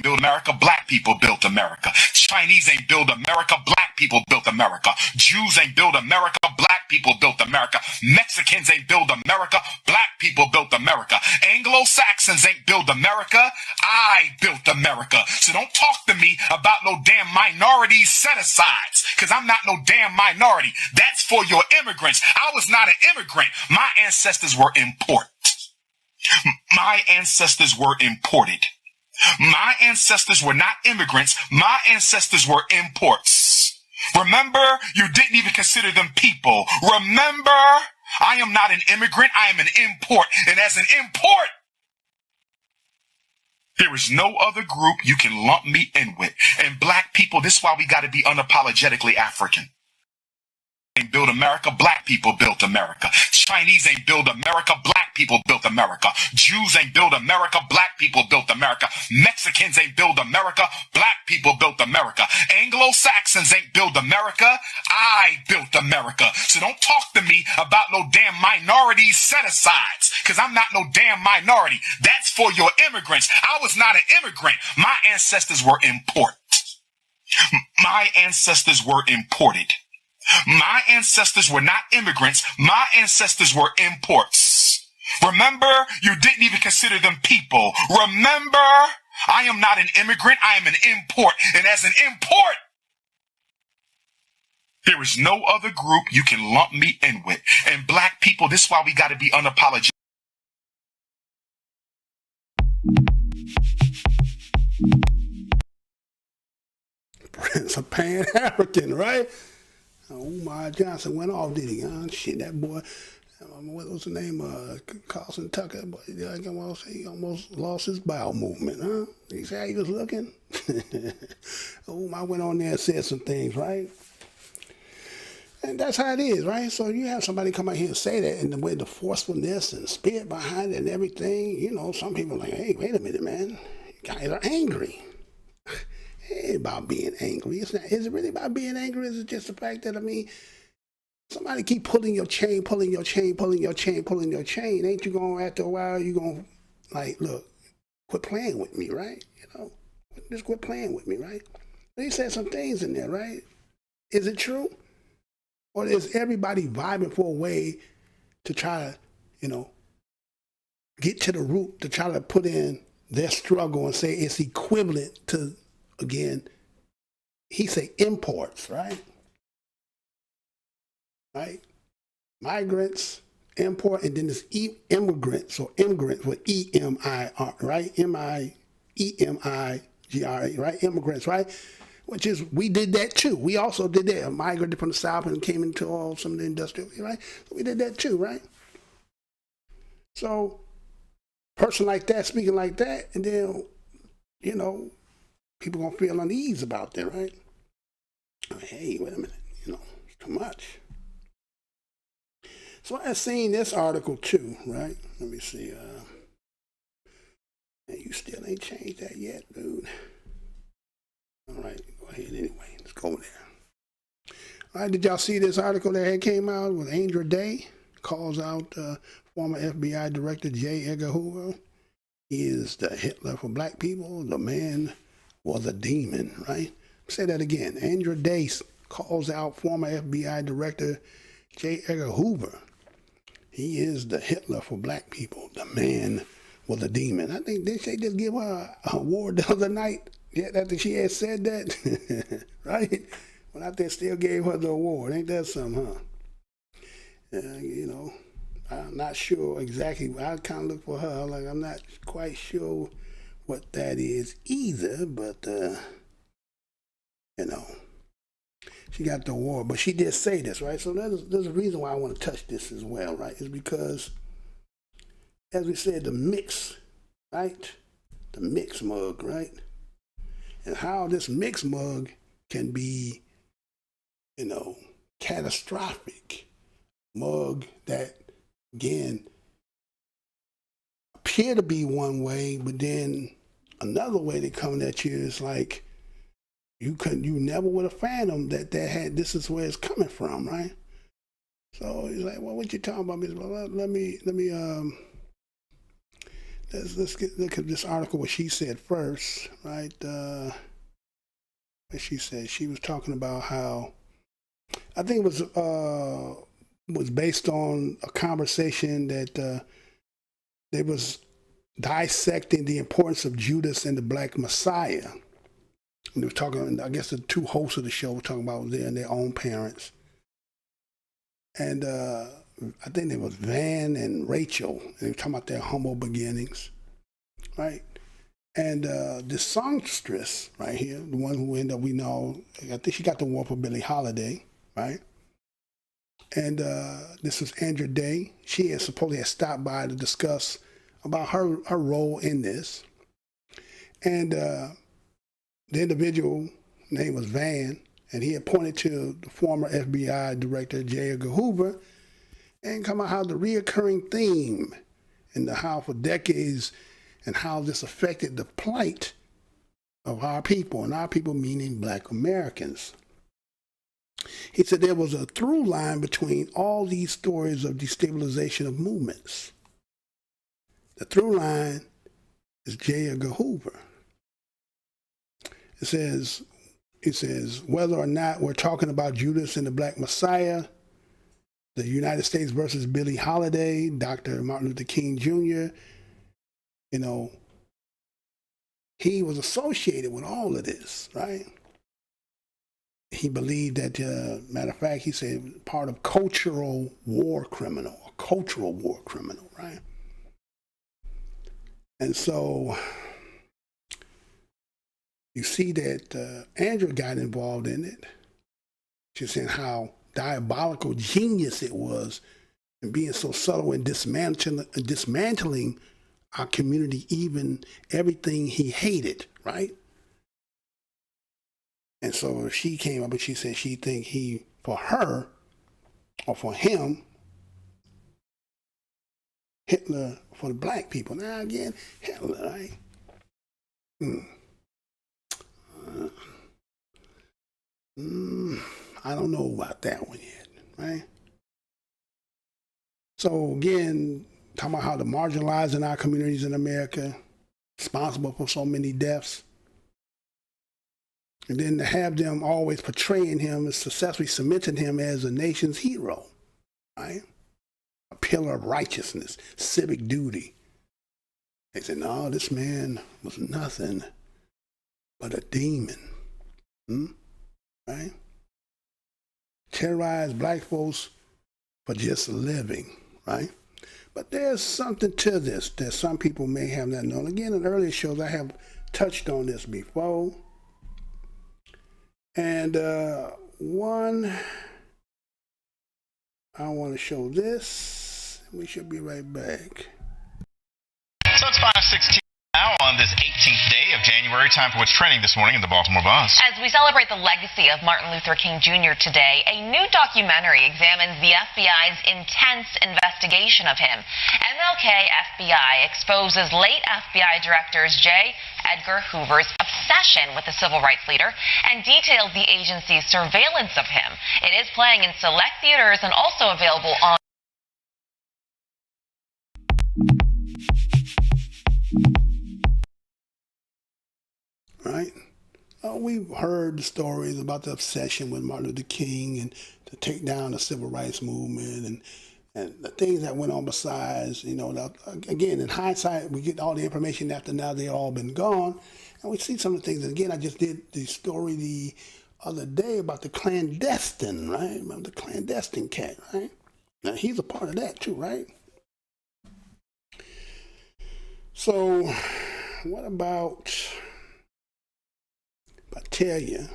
Build America, black people built America. Chinese ain't build America, black people built America. Jews ain't build America, black people built America. Mexicans ain't build America, black people built America. Anglo-Saxons ain't build America, I built America. So don't talk to me about no damn minority set-asides, because I'm not no damn minority. That's for your immigrants. I was not an immigrant. My ancestors were important. My ancestors were imported. My ancestors were not immigrants. My ancestors were imports. Remember, you didn't even consider them people. Remember, I am not an immigrant. I am an import. And as an import, there is no other group you can lump me in with. And black people, this is why we got to be unapologetically African. Ain't build America, black people built America. Chinese ain't build America, black people built America. Jews ain't build America, black people built America. Mexicans ain't build America, black people built America. Anglo-Saxons ain't build America, I built America. So don't talk to me about no damn minority set-asides, because I'm not no damn minority. That's for your immigrants. I was not an immigrant. My ancestors were important. My ancestors were imported. My ancestors were not immigrants. My ancestors were imports. Remember, you didn't even consider them people. Remember, I am not an immigrant. I am an import. And as an import, there is no other group you can lump me in with. And black people, this is why we got to be unapologetic.
Prince of Pan-African, right? Umar Johnson went off, did he? Shit, that boy, what was the name? Carlson Tucker, but he almost lost his bowel movement, huh? You see how he was looking? Umar went on there and said some things, right? And that's how it is, right? So you have somebody come out here and say that, and the way the forcefulness and spirit behind it and everything, you know, some people are like, hey, wait a minute, man. You guys are angry. It ain't about being angry. It's not. Is it really about being angry? Is it just the fact that, I mean, somebody keep pulling your chain, pulling your chain, pulling your chain, pulling your chain. Ain't you going, after a while, you going to, like, look, quit playing with me, right? You know, just quit playing with me, right? They said some things in there, right? Is it true? Or is everybody vibing for a way to try to, you know, get to the root, to try to put in their struggle and say it's equivalent to, again, he say imports, right? Right? Migrants, import, and then there's immigrants or immigrants with E-M-I-R, right? M-I-E-M-I-G-R-A, right? Immigrants, right? Which is, we did that too. We also did that. A migrant from the South and came into all some of the industrial, right? So we did that too, right? So, person like that, speaking like that, and then, you know, people gonna feel unease about that, right? Hey, wait a minute, you know, it's too much. So I seen this article too, right? Let me see. You still ain't changed that yet, dude. All right, go ahead anyway. Let's go there. All right, did y'all see this article that had came out with ANDRA Day? Calls out former FBI Director J. Edgar Hoover. He is the Hitler for black people. The man was a demon, right? Say that again. ANDRA Day calls out former FBI Director J. Edgar Hoover. He is the Hitler for black people. The man was a demon. I think, didn't they just give her an award the other night? Yeah, after she had said that, right? Well, I think still gave her the award. Ain't that something, huh? You know, I'm not sure exactly. I kind of look for her. Like, I'm not quite sure what that is either, but, you know, she got the award. But she did say this, right? So there's a reason why I want to touch this as well, right? Is because, as we said, the mix, right? The mix mug, right? And how this mix mug can be, you know, catastrophic. Mug that, again, appear to be one way, but then another way they coming at you is like, you never would have fathomed that this is where it's coming from, right? So he's like, well, what you talking about, Miss? Well, let's look at this article, what she said first, right? She said she was talking about how, I think it was based on a conversation that they was dissecting the importance of Judas and the Black Messiah. And they were talking, I guess the two hosts of the show were talking about them and their own parents. And I think it was Van and Rachel. And they were talking about their humble beginnings, right? And this songstress right here, the one who ended up, we know, I think she got the award for Billie Holiday, right? And this was ANDRA Day. She had supposedly stopped by to discuss about her role in this. And the individual name was Van, and he had pointed to the former FBI Director J. Edgar Hoover and come out how the reoccurring theme in the how for decades and how this affected the plight of our people, and our people meaning black Americans. He said there was a through line between all these stories of destabilization of movements. The through line is J. Edgar Hoover. It says, whether or not we're talking about Judas and the Black Messiah, the United States versus Billie Holiday, Dr. Martin Luther King Jr., you know, he was associated with all of this, right? He believed that, matter of fact, he said part of cultural war criminal, right? And so you see that ANDRA got involved in it. She's saying how diabolical genius it was and being so subtle and dismantling our community, even everything he hated, right? And so she came up and she said she think he, for her, or for him, Hitler for the black people. Now again, Hitler, right? I don't know about that one yet, right? So again, talking about how the marginalized in our communities in America, responsible for so many deaths. And then to have them always portraying him as successfully cementing him as a nation's hero, right? A pillar of righteousness, civic duty. They said, no, this man was nothing but a demon, right? Terrorize black folks for just living, right? But there's something to this that some people may have not known. Again, in earlier shows, I have touched on this before. And one, I want to show this. We should be right back.
So it's 5:16 now on this 18th day of January. Time for what's trending this morning in the Baltimore Buzz.
As we celebrate the legacy of Martin Luther King Jr. today, a new documentary examines the FBI's intense investigation of him. MLK FBI exposes late FBI directors J. Edgar Hoover's obsession with the civil rights leader and details the agency's surveillance of him. It is playing in select theaters and also available on
right? We've heard the stories about the obsession with Martin Luther King and to take down the civil rights movement and the things that went on besides, you know, again, in hindsight, we get all the information after now they've all been gone. And we see some of the things. And again, I just did the story the other day about the clandestine, right? Remember the clandestine cat, right? Now, he's a part of that too, right? So what about, I tell you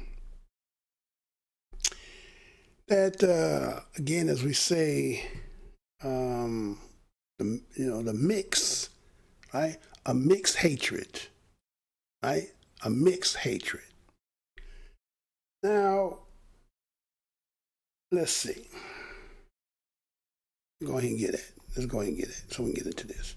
that, again, as we say, the mix, right? A mixed hatred, right? A mixed hatred. Now, let's see. Go ahead and get it. Let's go ahead and get it so we can get into this.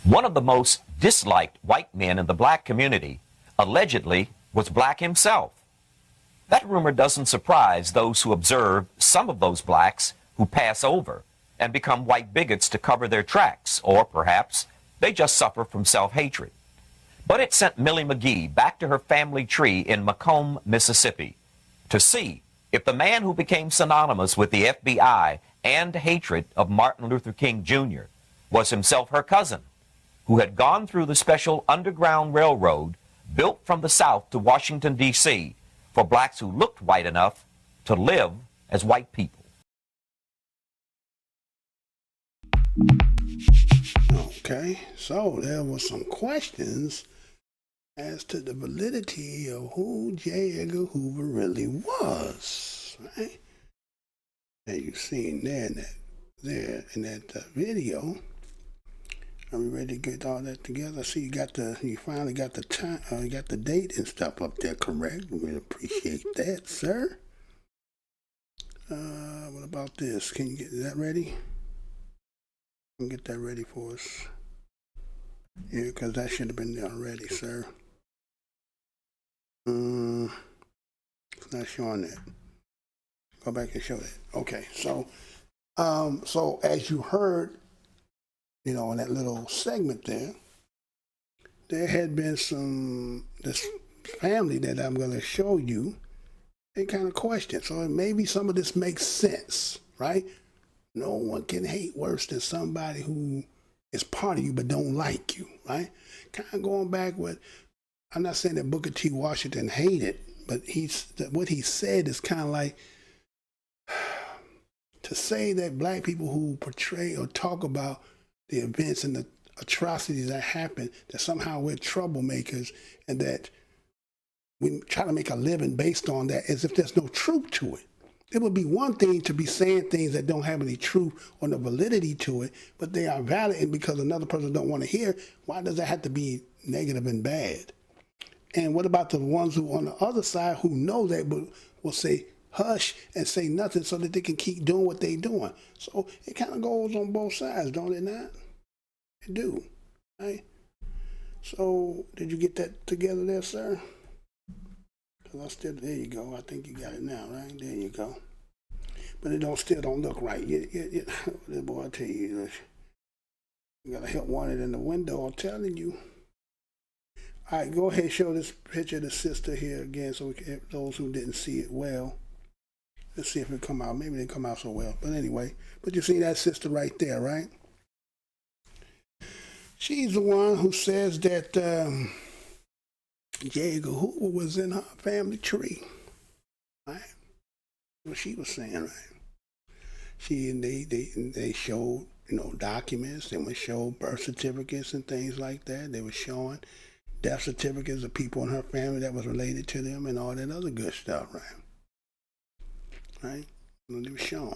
One of the most disliked white men in the black community allegedly was black himself. That rumor doesn't surprise those who observe some of those blacks who pass over and become white bigots to cover their tracks, or perhaps they just suffer from self-hatred. But it sent Millie McGee back to her family tree in Macomb, Mississippi, to see if the man who became synonymous with the FBI and hatred of Martin Luther King Jr. was himself her cousin, who had gone through the special Underground Railroad built from the South to Washington, D.C. for blacks who looked white enough to live as white people.
Okay, so there were some questions as to the validity of who J. Edgar Hoover really was, right? And you've seen there in that video. Are we ready to get all that together? I see you finally got the time, you got the date and stuff up there correct. We appreciate that, sir. What about this? Can you get that ready? Get that ready for us. Yeah, because that should have been there already, sir. It's not showing that. Go back and show that. Okay, so as you heard, you know, in that little segment there had been some family that I'm going to show you, they kind of question. So maybe some of this makes sense, right? No one can hate worse than somebody who is part of you but don't like you, right? Kind of going back with, I'm not saying that Booker T. Washington hated, but what he said is kind of like, to say that black people who portray or talk about the events and the atrocities that happen, that somehow we're troublemakers and that we try to make a living based on that as if there's no truth to it. It would be one thing to be saying things that don't have any truth or no validity to it, but they are valid, and because another person don't want to hear, why does that have to be negative and bad? And what about the ones who on the other side who know that but will say hush and say nothing so that they can keep doing what they're doing? So it kind of goes on both sides, don't it not? It do, right? So did you get that together there, sir? There you go. I think you got it now, right? There you go. But it still don't look right. Boy, I tell you, you gotta help wanted in the window. I'm telling you. All right, go ahead and show this picture of the sister here again, so we can, those who didn't see it well. Let's see if it come out. Maybe it didn't come out so well. But anyway, but you see that sister right there, right? She's the one who says that J. Edgar Hoover was in her family tree, right? What she was saying, right? They showed, documents. They would show birth certificates and things like that. They were showing death certificates of people in her family that was related to them and all that other good stuff, right? Right? They were showing,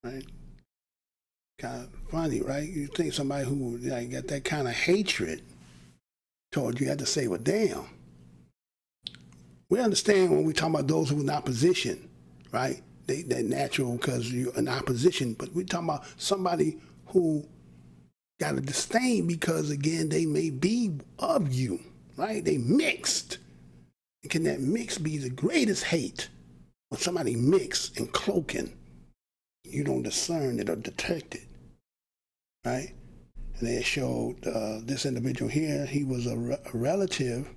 right? Kind of funny, right? You think somebody who got that kind of hatred told you had to say, well, damn. We understand when we talk about those who are in opposition, right? They're natural because you're in opposition, but we're talking about somebody who got a disdain because, again, they may be of you, right? They mixed. And can that mix be the greatest hate? When somebody mixed and cloaking, you don't discern it or detect it, right? And they showed this individual here, he was a relative,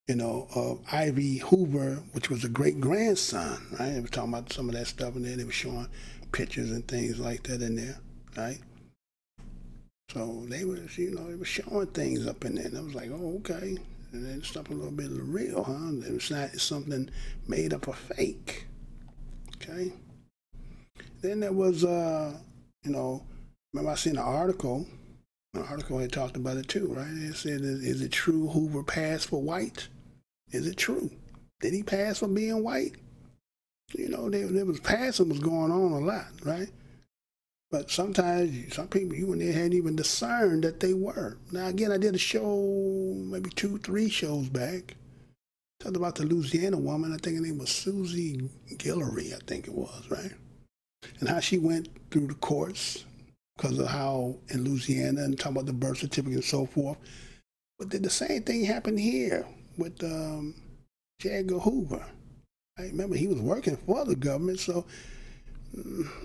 of Ivy Hoover, which was a great-grandson, right? They were talking about some of that stuff in there. They were showing pictures and things like that in there, right? So they were, they were showing things up in there. And I was like, oh, okay. And then stuff a little bit real, huh? It's not something made up or fake, okay? Then there was, remember I seen an article. An article had talked about it too, right? It said, is it true Hoover passed for white? Is it true? Did he pass for being white? There was passing was going on a lot, right? But sometimes, some people, you and they hadn't even discerned that they were. Now, again, I did a show, maybe 2-3 shows back. Talked about the Louisiana woman. I think her name was Susie Guillory, I think it was, right? And how she went through the courts because of how in Louisiana and talking about the birth certificate and so forth. But did the same thing happen here with J. Edgar Hoover? I remember he was working for the government, so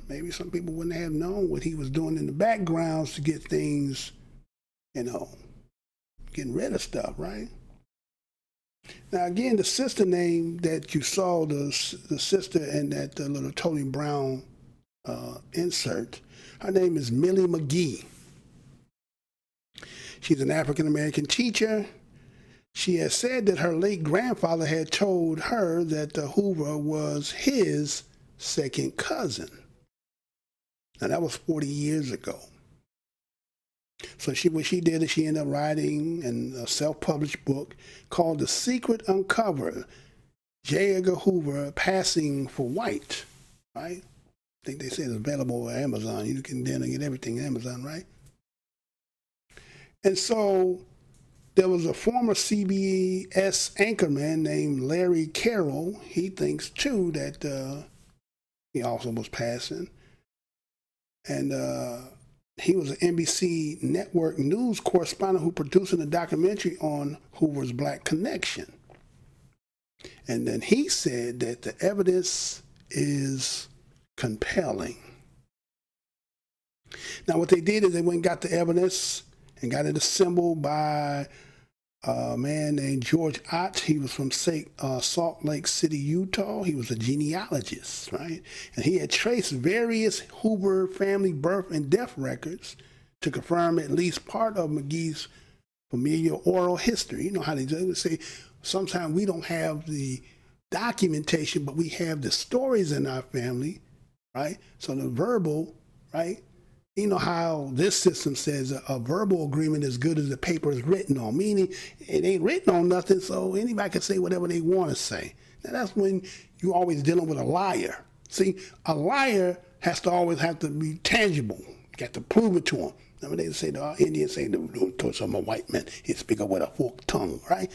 maybe some people wouldn't have known what he was doing in the backgrounds to get things, getting rid of stuff, right? Now, again, the sister name that you saw, the sister in that little Tony Brown insert, her name is Millie McGee. She's an African-American teacher. She has said that her late grandfather had told her that Hoover was his second cousin. Now, that was 40 years ago. So what she did is she ended up writing a self-published book called The Secret Uncovered, J. Edgar Hoover Passing for White, right? I think they said it's available on Amazon. You can then get everything on Amazon, right? And so there was a former CBS anchorman named Larry Carroll. He thinks, too, that he also was passing. And he was an NBC network news correspondent who produced a documentary on Hoover's Black connection. And then he said that the evidence is compelling. Now, what they did is they went and got the evidence and got it assembled by a man named George Ott. He was from Salt Lake City, Utah. He was a genealogist, right? And he had traced various Hoover family birth and death records to confirm at least part of McGee's familial oral history. You know how they would say sometimes we don't have the documentation, but we have the stories in our family, right? So the verbal, right? You know how this system says a verbal agreement is good as the paper is written on, meaning it ain't written on nothing, so anybody can say whatever they want to say. Now that's when you're always dealing with a liar. See, a liar has to always have to be tangible. You got to prove it to them. Remember they say, the Indians say, don't touch some white man, he speak up with a forked tongue, right?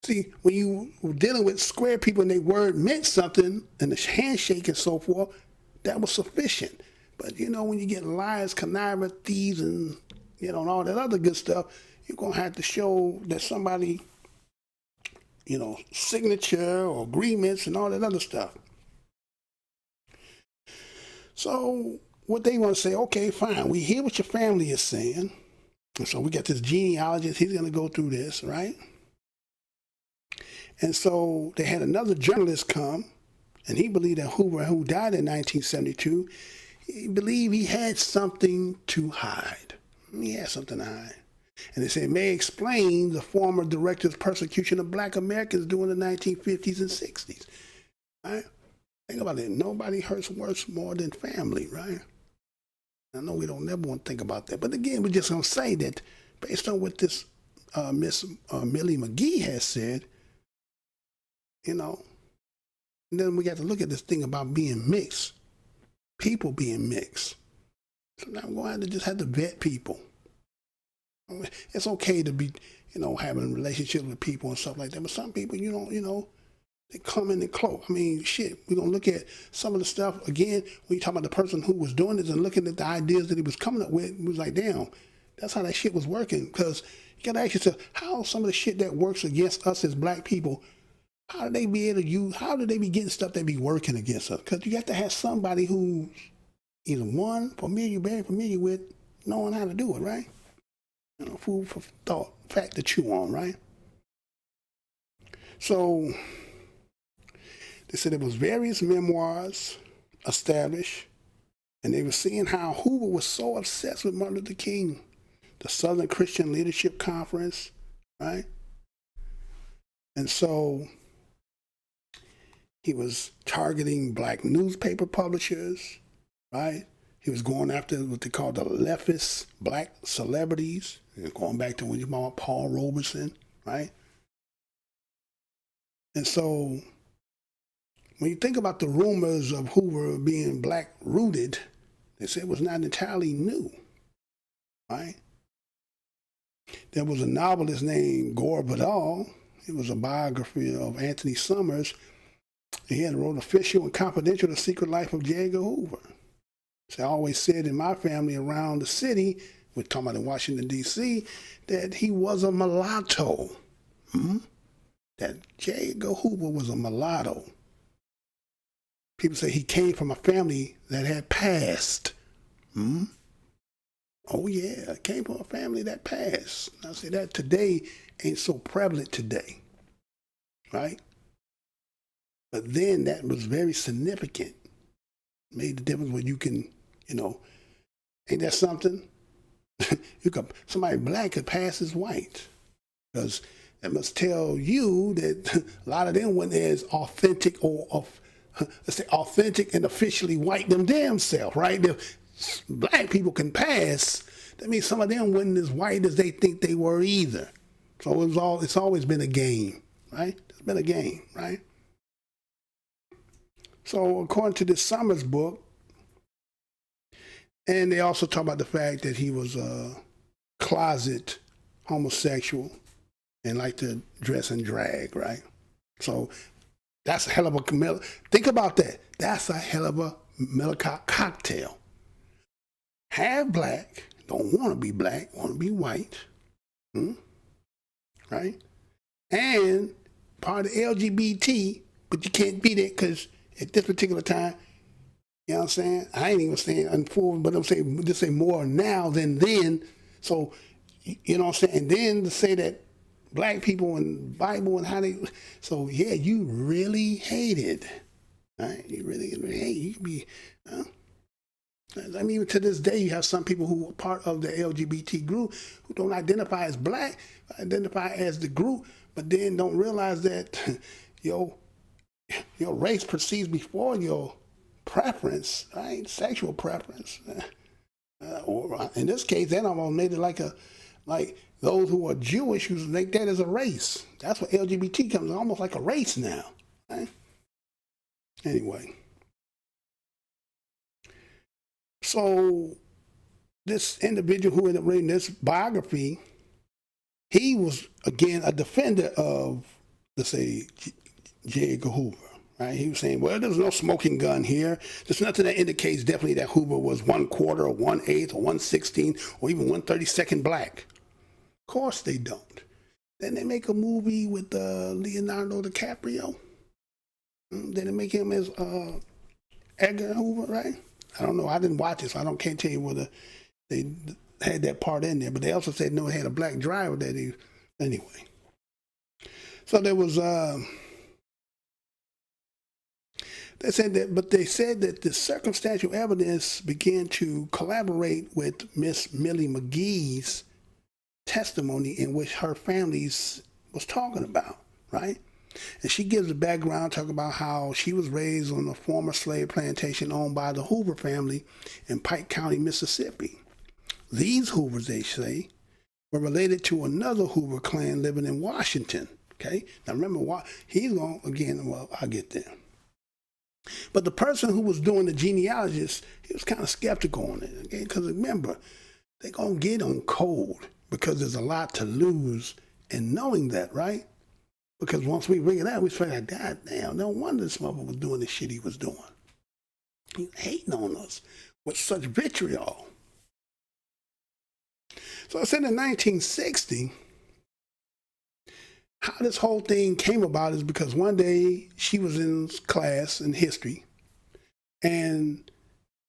See, when you were dealing with square people and their word meant something, and the handshake and so forth, that was sufficient. But, you know, when you get liars, connivers, thieves, and, you know, and all that other good stuff, you're going to have to show that somebody, you know, signature or agreements and all that other stuff. So what they want to say, okay, fine, we hear what your family is saying. And so we got this genealogist, he's going to go through this, right? And so they had another journalist come, and he believed that Hoover, who died in 1972, he believed he had something to hide. He had something to hide. And they said it may explain the former director's persecution of black Americans during the 1950s and 60s. Right? Think about it. Nobody hurts worse more than family, right? I know we don't never want to think about that. But again, we're just going to say that based on what this Miss Millie McGee has said, you know, and then we got to look at this thing about being mixed. People being mixed. So now we're going to just have to vet people. It's okay to be, you know, having relationships with people and stuff like that, but some people, you know, they come in and cloak. I mean, shit, we're going to look at some of the stuff, again, when you talk about the person who was doing this and looking at the ideas that he was coming up with, it was like, damn, that's how that shit was working. Because you got to ask yourself, how some of the shit that works against us as black people, how do they be able to use, how do they be getting stuff that be working against us? Because you got to have somebody who's either one, very familiar with knowing how to do it, right? You know, food for thought, fact to chew on, right? So they said there was various memoirs established, and they were seeing how Hoover was so obsessed with Martin Luther King, the Southern Christian Leadership Conference, right? And so he was targeting black newspaper publishers, right? He was going after what they call the leftist black celebrities, going back to when you call Paul Robeson, right? And so when you think about the rumors of Hoover being black rooted, they said it was not entirely new, right? There was a novelist named Gore Vidal. It was a biography of Anthony Summers. He had wrote Official and Confidential, The Secret Life of J. Edgar Hoover. So I always said in my family around the city, we're talking about in Washington, D.C., that he was a mulatto. That J. Edgar Hoover was a mulatto. People say he came from a family that had passed. Oh yeah, came from a family that passed. I say that today ain't so prevalent today, right? But then that was very significant. Made the difference when you can, you know, ain't that something? You could, somebody black could pass as white, because that must tell you that a lot of them weren't as authentic or let's say authentic and officially white them damn self, right? If black people can pass, that means some of them weren't as white as they think they were either. So it's always been a game, right? It's been a game, right? So according to this Summers book, and they also talk about the fact that he was a closet homosexual and liked to dress and drag, right? So that's a hell of a, think about that. That's a hell of a cocktail. Half black, don't want to be black, want to be white, right? And part of the LGBT, but you can't be that because at this particular time, you know what I'm saying? I ain't even saying unfortunate, but I'm saying, just say more now than then. So, you know what I'm saying? And then to say that black people and Bible and how they. So yeah, you really hate it. Right? You really hate. You can be. I mean, even to this day, you have some people who are part of the LGBT group who don't identify as black, identify as the group, but then don't realize that your race proceeds before your preference, right? Sexual preference. Or in this case, that almost made it like those who are Jewish who make that as a race. That's what LGBT comes, almost like a race now. Right? Anyway. So this individual who ended up reading this biography, he was, again, a defender of, let's say, J. Edgar Hoover. Right? He was saying, well, there's no smoking gun here. There's nothing that indicates definitely that Hoover was 1/4 or 1/8 or 1/16 or even 1/32 black. Of course they don't. Then they make a movie with Leonardo DiCaprio. Then they make him as Edgar Hoover, right? I don't know. I didn't watch it, so can't tell you whether they had that part in there. But they also said no, it had a black driver that he. Anyway, so there was. They said that the circumstantial evidence began to collaborate with Miss Millie McGee's testimony, in which her family was talking about, right? And she gives a background, talking about how she was raised on a former slave plantation owned by the Hoover family in Pike County, Mississippi. These Hoovers, they say, were related to another Hoover clan living in Washington. Okay, now remember, he's going again. Well, I'll get there. But the person who was doing the genealogist, he was kind of skeptical on it, okay? Because remember, they're going to get on cold because there's a lot to lose in knowing that, right? Because once we bring it out, we say, like, God damn, no wonder this mother was doing the shit he was doing. He hating on us with such vitriol. So I said in 1960, how this whole thing came about is because one day she was in class in history, and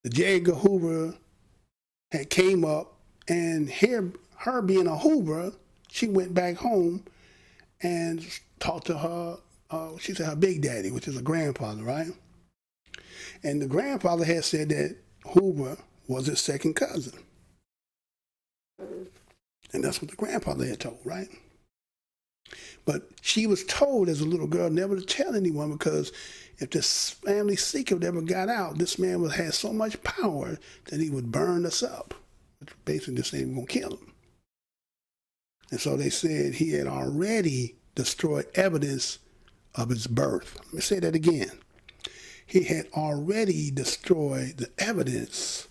the J. Edgar Hoover had came up, and her being a Hoover, she went back home and talked to her, she said her big daddy, which is a grandfather, right? And the grandfather had said that Hoover was his second cousin. And that's what the grandfather had told, right? But she was told as a little girl never to tell anyone, because if this family secret ever got out, this man would have so much power that he would burn us up. Which basically just saying we're going to kill him. And so they said he had already destroyed evidence of his birth. Let me say that again. He had already destroyed the evidence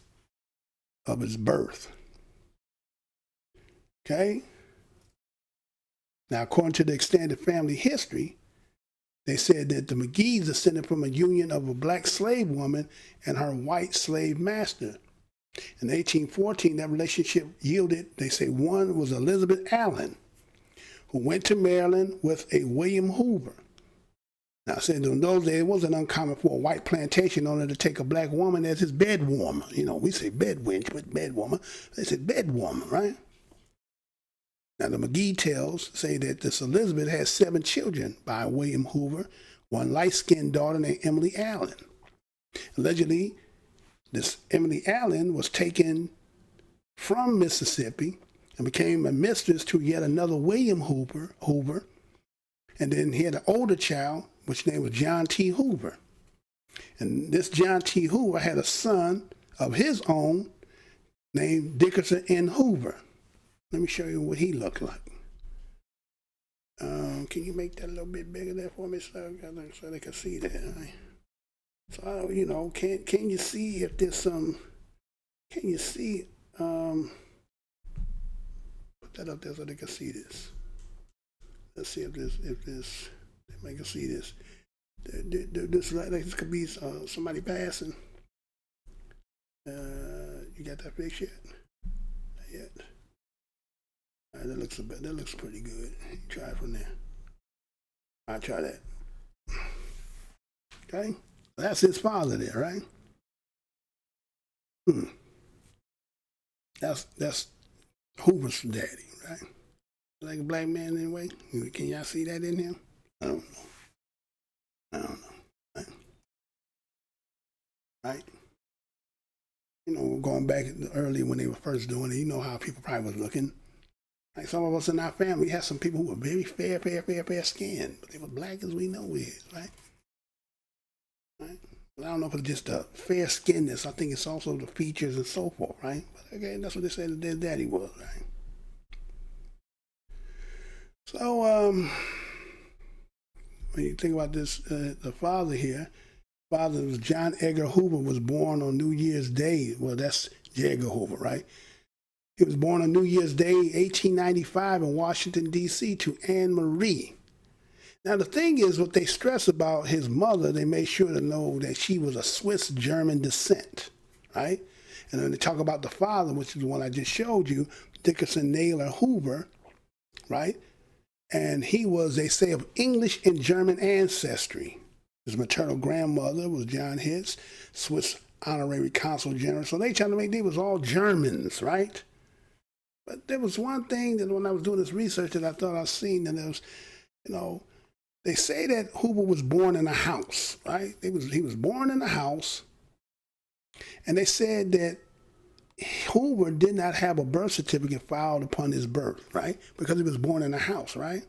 of his birth. Okay? Now, according to the extended family history, they said that the McGees descended from a union of a black slave woman and her white slave master. In 1814, that relationship yielded, they say, one was Elizabeth Allen, who went to Maryland with a William Hoover. Now, I said in those days, it wasn't uncommon for a white plantation owner to take a black woman as his bed warmer. You know, we say bed wench, but bed warmer. They said bed warmer, right? Now, the McGee tales say that this Elizabeth had 7 children by William Hoover, one light-skinned daughter named Emily Allen. Allegedly, this Emily Allen was taken from Mississippi and became a mistress to yet another William Hoover. And then he had an older child, which name was John T. Hoover. And this John T. Hoover had a son of his own named Dickerson N. Hoover. Let me show you what he looked like. Can you make that a little bit bigger there for me, so they can see that? Right? So, you know, can you see if there's some, can you see, put that up there so they can see this. Let's see if they can see this. This could be somebody passing. You got that fixed yet? Not yet. All right, that looks pretty good. Try it from there. I'll try that. Okay? That's his father there, right? That's Hoover's daddy, right? like a black man anyway? Can y'all see that in him? I don't know. Right? You know, going back earlier when they were first doing it, you know how people probably was looking. Like some of us in our family, we had some people who were very fair skinned, but they were black as we know is, right? Right? But I don't know if it's just the fair skinness. I think it's also the features and so forth, right? But again, that's what they said that their daddy was, right? So, when you think about this, the father here, father was John Edgar Hoover, was born on New Year's Day. Well, that's J. Edgar Hoover, right? He was born on New Year's Day, 1895 in Washington, D.C. to Anne Marie. Now, the thing is, what they stress about his mother, they made sure to know that she was a Swiss-German descent, right? And then they talk about the father, which is the one I just showed you, Dickerson Naylor Hoover, right? And he was, they say, of English and German ancestry. His maternal grandmother was John Hitz, Swiss honorary consul general. So they trying to make, they was all Germans, right? But there was one thing that when I was doing this research that I thought I seen, and there was, you know, they say that Hoover was born in a house, right? He was born in a house, and they said that Hoover did not have a birth certificate filed upon his birth, right? Because he was born in a house, right?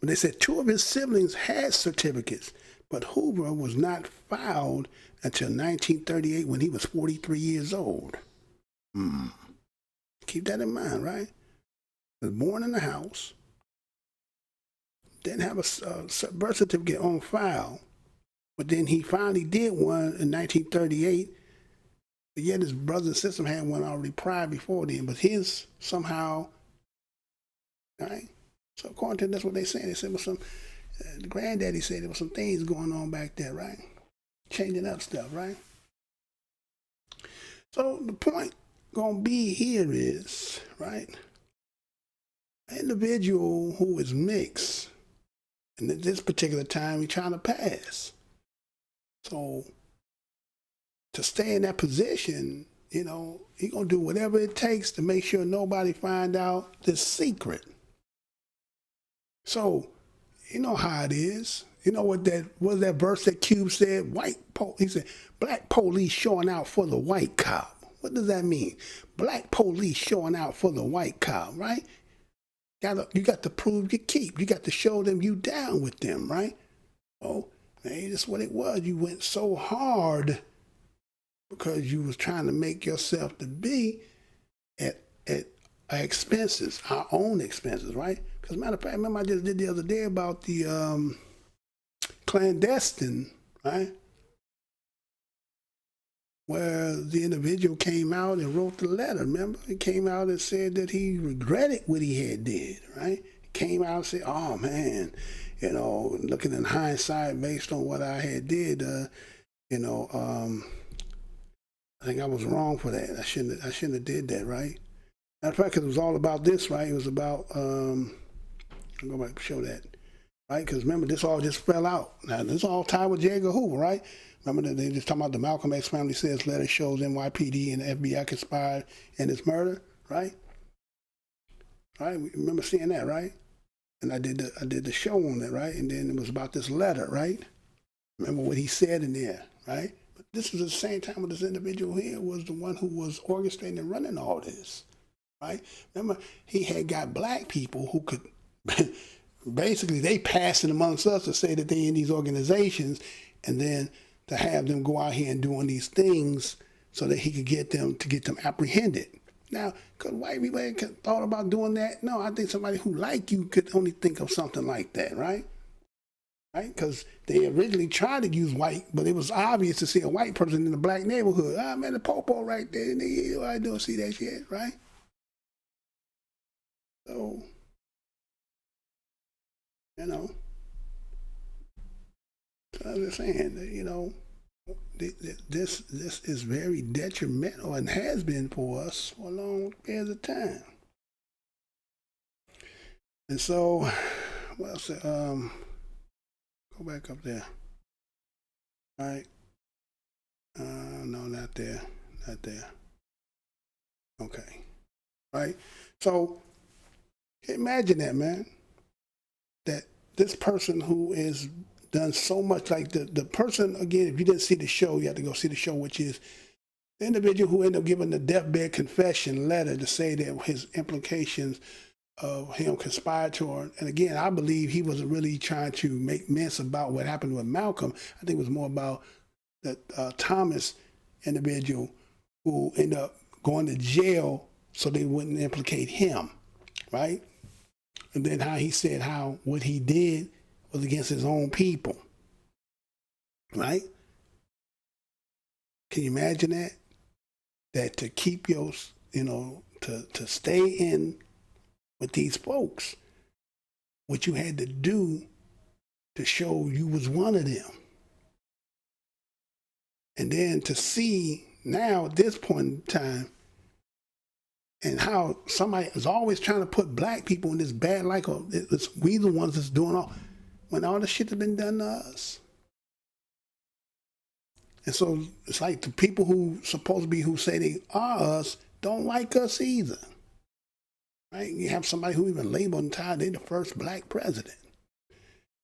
But they said two of his siblings had certificates, but Hoover was not filed until 1938 when he was 43 years old. Keep that in mind, right? He was born in a house, didn't have a birth certificate on file, but then he finally did one in 1938. But yet his brother and sister had one already prior before then, but his somehow, right? So according to that's what they say. They said, well, some the granddaddy said there was some things going on back there, right? Changing up stuff, right? So the point gonna be here is, right? An individual who is mixed, and at this particular time he's trying to pass. So to stay in that position, you know, he's gonna do whatever it takes to make sure nobody find out this secret. So, you know how it is. You know what that verse that Cube said? He said, black police showing out for the white cop. What does that mean? Black police showing out for the white cop, right? You got to prove your keep. You got to show them you down with them, right? Oh, man, that's what it was. You went so hard because you was trying to make yourself to be at our expenses, our own expenses, right? Because matter of fact, remember I just did the other day about the clandestine, right? Where the individual came out and wrote the letter, remember? He came out and said that he regretted what he had did, right? He came out and said, oh man, you know, looking in hindsight based on what I had did, you know, I think I was wrong for that. I shouldn't have did that, right? Matter of fact, because it was all about this, right? It was about, I'll go back and show that, right? Because remember, this all just fell out. Now, this all tied with J. Edgar Hoover, right? Remember that they just talking about the Malcolm X family says letter shows NYPD and the FBI conspired in his murder, right? Right? Remember seeing that, right? And I did the show on that, right? And then it was about this letter, right? Remember what he said in there, right? But this was at the same time when this individual here was the one who was orchestrating and running all this, right? Remember, he had got black people who could, basically they passed it amongst us to say that they in these organizations, and then to have them go out here and doing these things so that he could get them apprehended. Now, could white people have thought about doing that? No, I think somebody who like you could only think of something like that, right? Right? Because they originally tried to use white, but it was obvious to see a white person in the black neighborhood. Ah, man, the popo right there. I don't see that shit, right? So, you know, so I was saying, you know, this is very detrimental and has been for us for a long period of time. And so, what else? Go back up there. All right. No, not there. Not there. Okay. All right. So, Imagine that, man. That this person who is done so much, like the person, again, if you didn't see the show, you have to go see the show, which is the individual who ended up giving the deathbed confession letter to say that his implications of him conspired to her. And again, I believe he wasn't really trying to make mess about what happened with Malcolm. I think it was more about the Thomas individual who ended up going to jail so they wouldn't implicate him, right? And then how he said how what he did was against his own people, right? Can you imagine that? That to keep your, to stay in with these folks, what you had to do to show you was one of them. And then to see now at this point in time, and how somebody is always trying to put black people in this bad light, it's we the ones that's doing all, when all the shit has been done to us. And so it's like the people who supposed to be, who say they are us, don't like us either. Right? You have somebody who even labeled and tied they the first black president.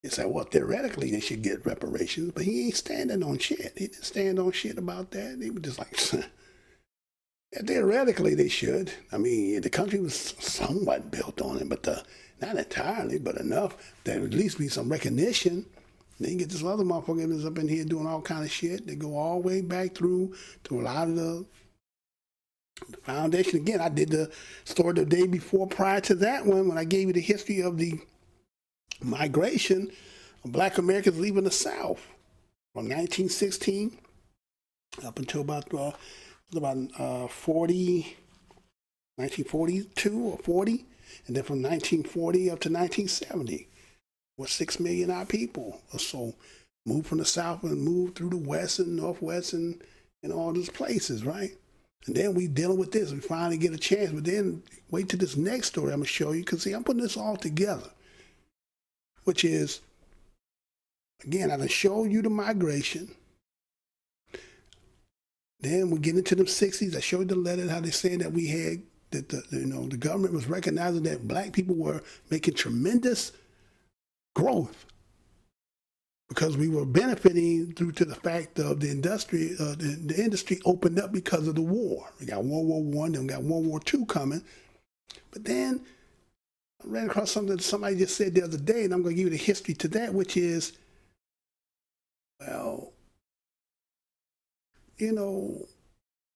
You say, well, theoretically they should get reparations, but he ain't standing on shit. He didn't stand on shit about that. He was just like, yeah, theoretically they should. I mean, the country was somewhat built on it, but not entirely, but enough that at least be some recognition. Then you get this other motherfucker that's up in here doing all kind of shit. They go all the way back through to a lot of the foundation. Again, I did the story the day before prior to that one when I gave you the history of the migration of black Americans leaving the South from 1916 up until about 1942 or 40, and then from 1940 up to 1970. With 6 million odd people or so moved from the South and moved through the West and Northwest and all those places, right? And then we dealing with this. We finally get a chance, but then wait till this next story I'm going to show you, because see, I'm putting this all together, which is, again, I done showed you the migration. Then we get into the 60s. I showed the letter, how they saying that we had, that the government was recognizing that black people were making tremendous growth because we were benefiting due to the fact of the industry. The industry opened up because of the war. We got World War I, then we got World War II coming. But then I ran across something that somebody just said the other day, and I'm going to give you the history to that, which is, well,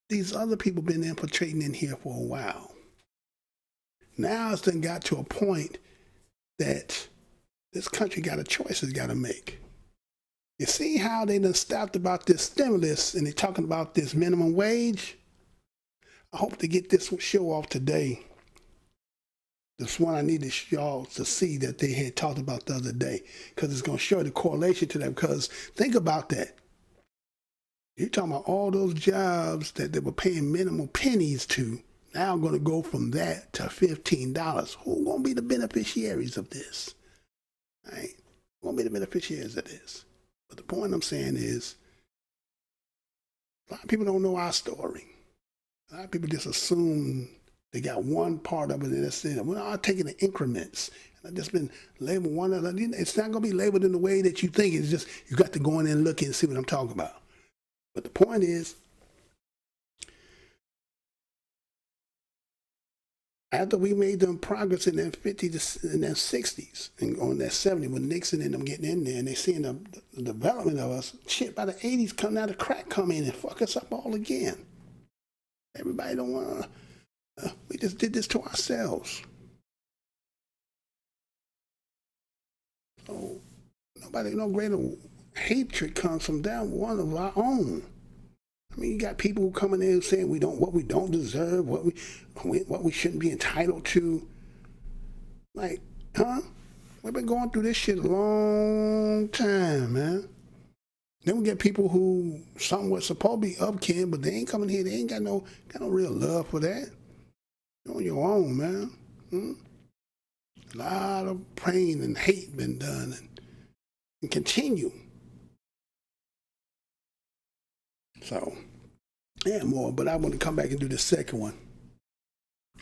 these other people been infiltrating in here for a while. Now it's then got to a point that this country got a choice it's got to make. You see how they done stopped about this stimulus and they're talking about this minimum wage? I hope to get this show off today. This one I need y'all to see that they had talked about the other day, because it's going to show the correlation to that. Because think about that. You're talking about all those jobs that they were paying minimal pennies to. Now I'm going to go from that to $15. Who's going to be the beneficiaries of this? Right? Won't be the beneficiaries of this. But the point I'm saying is, a lot of people don't know our story. A lot of people just assume they got one part of it and that's it. We're all taking the increments. And I've just been labeled one of them. It's not going to be labeled in the way that you think. It's just, you got to go in there and look and see what I'm talking about. But the point is, after we made them progress in that 50s and that 60s and on that 70s, when Nixon and them getting in there and they seeing the development of us, shit, by the 80s coming out of crack come in and fuck us up all again. Everybody don't want to, we just did this to ourselves. So nobody, no greater hatred comes from down one of our own. I mean, you got people who come in there saying what we don't deserve, what we shouldn't be entitled to. Like, huh? We've been going through this shit a long time, man. Then we get people who somewhat supposed to be upkin, but they ain't coming here. They ain't got no real love for that. You're on your own, man. A lot of pain and hate been done and continue. So, yeah, more, but I want to come back and do the second one,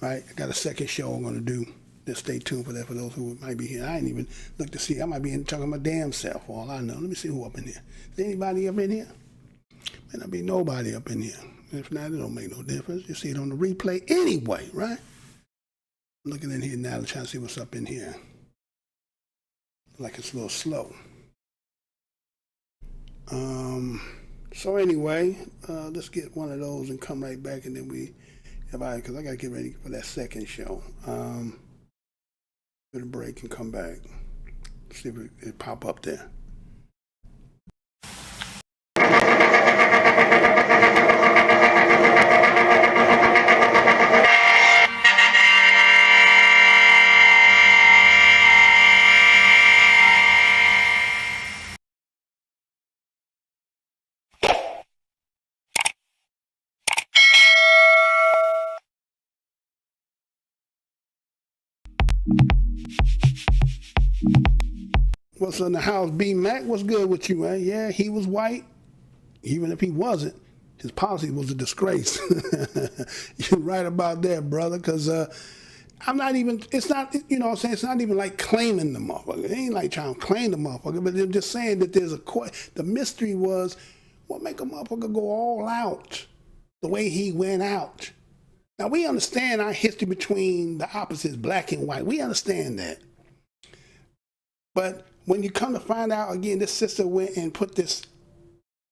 right? I got a second show I'm going to do Just stay tuned for that for those who might be here. I ain't even look to see. I might be in talking my damn self for all I know. Let me see who up in here. Is anybody up in here? May not be nobody up in here. If not, it don't make no difference. You see it on the replay anyway, right? I'm looking in here now, trying to see what's up in here. Like it's a little slow. So anyway, let's get one of those and come right back, and then because I got to get ready for that second show. Get a break and come back. See if it pop up there. What's in the house? B Mac, what's good with you, man? Yeah, he was white. Even if he wasn't, his policy was a disgrace. You're right about that, brother, because I'm not even, it's not, you know what I'm saying, it's not even like claiming the motherfucker. It ain't like trying to claim the motherfucker, but they're just saying that there's the mystery was what make a motherfucker go all out the way he went out. Now, we understand our history between the opposites, black and white. We understand that. But when you come to find out, again, this sister went and put this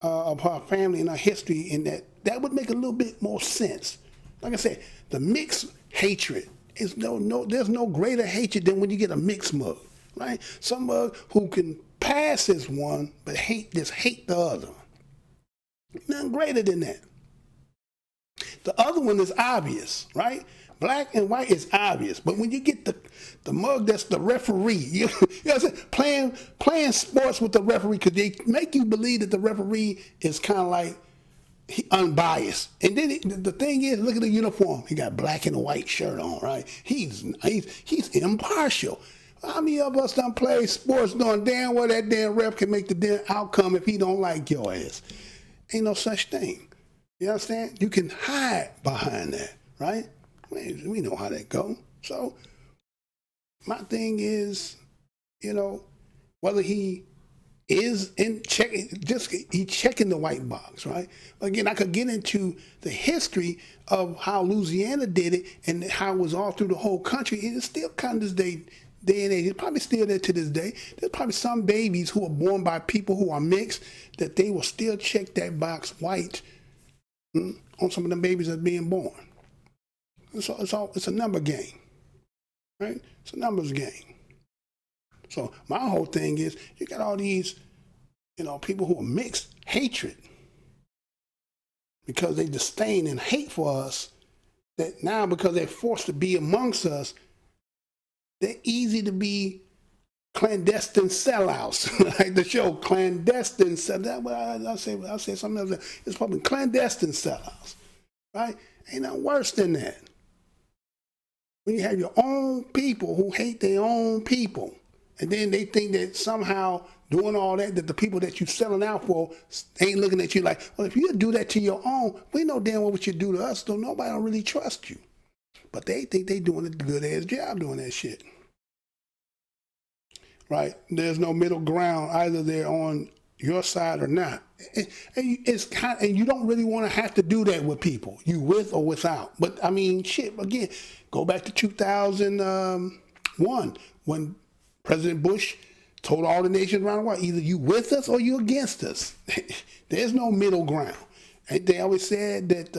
of her family and her history in that would make a little bit more sense. Like I said, the mixed hatred is there's no greater hatred than when you get a mixed mug, right? Some mug who can pass as one, but hate the other. Nothing greater than that. The other one is obvious, right? Black and white is obvious, but when you get the mug that's the referee, you know what I'm saying? Playing sports with the referee, because they make you believe that the referee is kind of like unbiased. And then the thing is, look at the uniform. He got black and white shirt on, right? He's impartial. How many of us done play sports knowing damn well that damn ref can make the damn outcome if he don't like your ass? Ain't no such thing. You understand? You can hide behind that, right? We know how that go. So my thing is, whether he is he's checking the white box, right? Again, I could get into the history of how Louisiana did it and how it was all through the whole country. And it's still kind of this day and age. It's probably still there to this day. There's probably some babies who are born by people who are mixed that they will still check that box white on some of the babies that are being born. It's a number game, right? It's a numbers game. So my whole thing is, you got all these, people who are mixed hatred because they disdain and hate for us, that now because they're forced to be amongst us, they're easy to be clandestine sellouts. Like the show, clandestine sellouts. I'll say something else. It's probably clandestine sellouts, right? Ain't nothing worse than that. When you have your own people who hate their own people, and then they think that somehow doing all that the people that you're selling out for ain't looking at you like, well, if you do that to your own, we know damn well what you do to us, so nobody don't really trust you. But they think they doing a good-ass job doing that shit. Right? There's no middle ground. Either they're on your side or not. And you don't really want to have to do that with people, you with or without. But I mean, shit, again, go back to 2001 when President Bush told all the nations around the world, either you with us or you against us. There's no middle ground. And they always said that,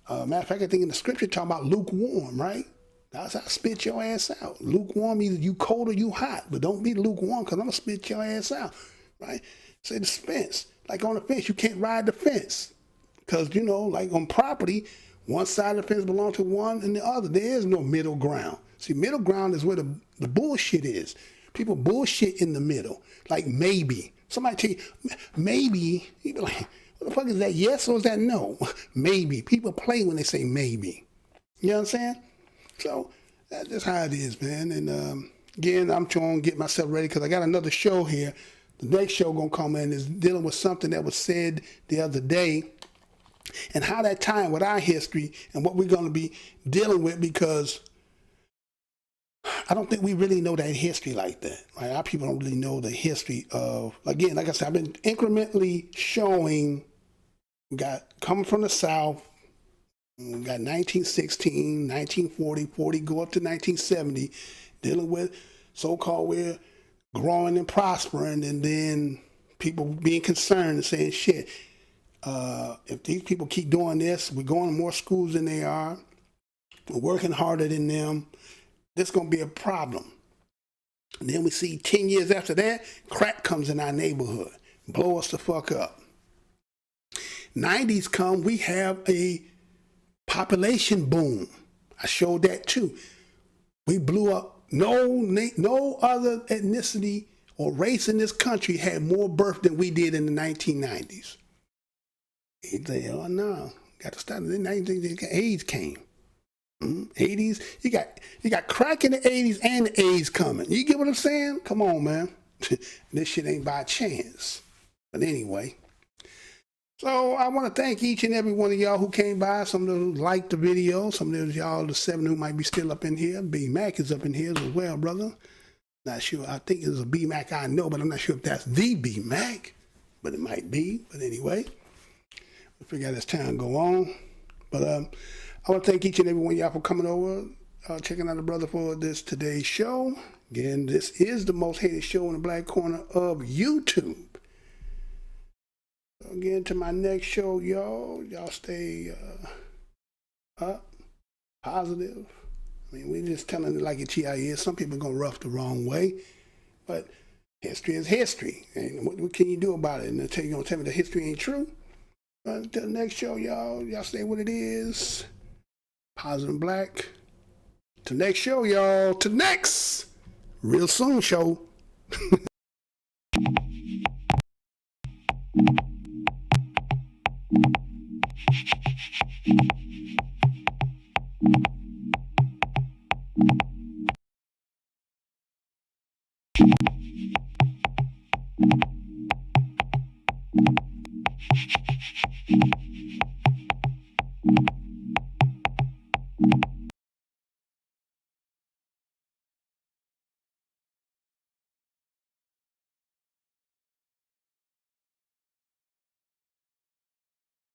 matter of fact, I think in the scripture talking about lukewarm, right? That's how I spit your ass out. Lukewarm, either you cold or you hot, but don't be lukewarm because I'm going to spit your ass out, right? Say the fence. Like on the fence, you can't ride the fence because, like on property, one side of the fence belongs to one and the other. There is no middle ground. See, middle ground is where the bullshit is. People bullshit in the middle, like maybe. Somebody tell you, maybe, you be like, what the fuck is that, yes or is that no? Maybe. People play when they say maybe. You know what I'm saying? So that's just how it is, man. And again, I'm trying to get myself ready because I got another show here. The next show gonna come in is dealing with something that was said the other day and how that time with our history and what we're gonna be dealing with, because I don't think we really know that history like that. Right? Our people don't really know the history of, again, like I said, I've been incrementally showing, we got coming from the South, we got 1916, 1940, 40, go up to 1970, dealing with so-called we're growing and prospering, and then people being concerned and saying, shit, if these people keep doing this, we're going to more schools than they are, we're working harder than them, this is going to be a problem. And then we see 10 years after that, crack comes in our neighborhood, blow us the fuck up. 90s come, we have a population boom. I showed that too. We blew up. No other ethnicity or race in this country had more birth than we did in the 1990s. They say, oh no, got to stop. In the 1990s, AIDS came. 80s, you got crack in the 80s and the AIDS coming. You get what I'm saying? Come on, man. This shit ain't by chance. But anyway. So I want to thank each and every one of y'all who came by. Some of them liked the video. Some of those y'all, the 7 who might be still up in here. B Mac is up in here as well, brother. Not sure. I think it's a B Mac I know, but I'm not sure if that's the B Mac. But it might be. But anyway, we'll figure out as time go on. But I want to thank each and every one of y'all for coming over, checking out the brother for today's show. Again, this is the most hated show in the black corner of YouTube. Again, to my next show, y'all stay up, positive. I mean, we're just telling it like it's how it is. Some people are going to rough the wrong way, but history is history. And what can you do about it? And you're going to tell me the history ain't true? Until the next show, y'all stay what it is. Positive black. Till next show, y'all. Till next real soon show.
You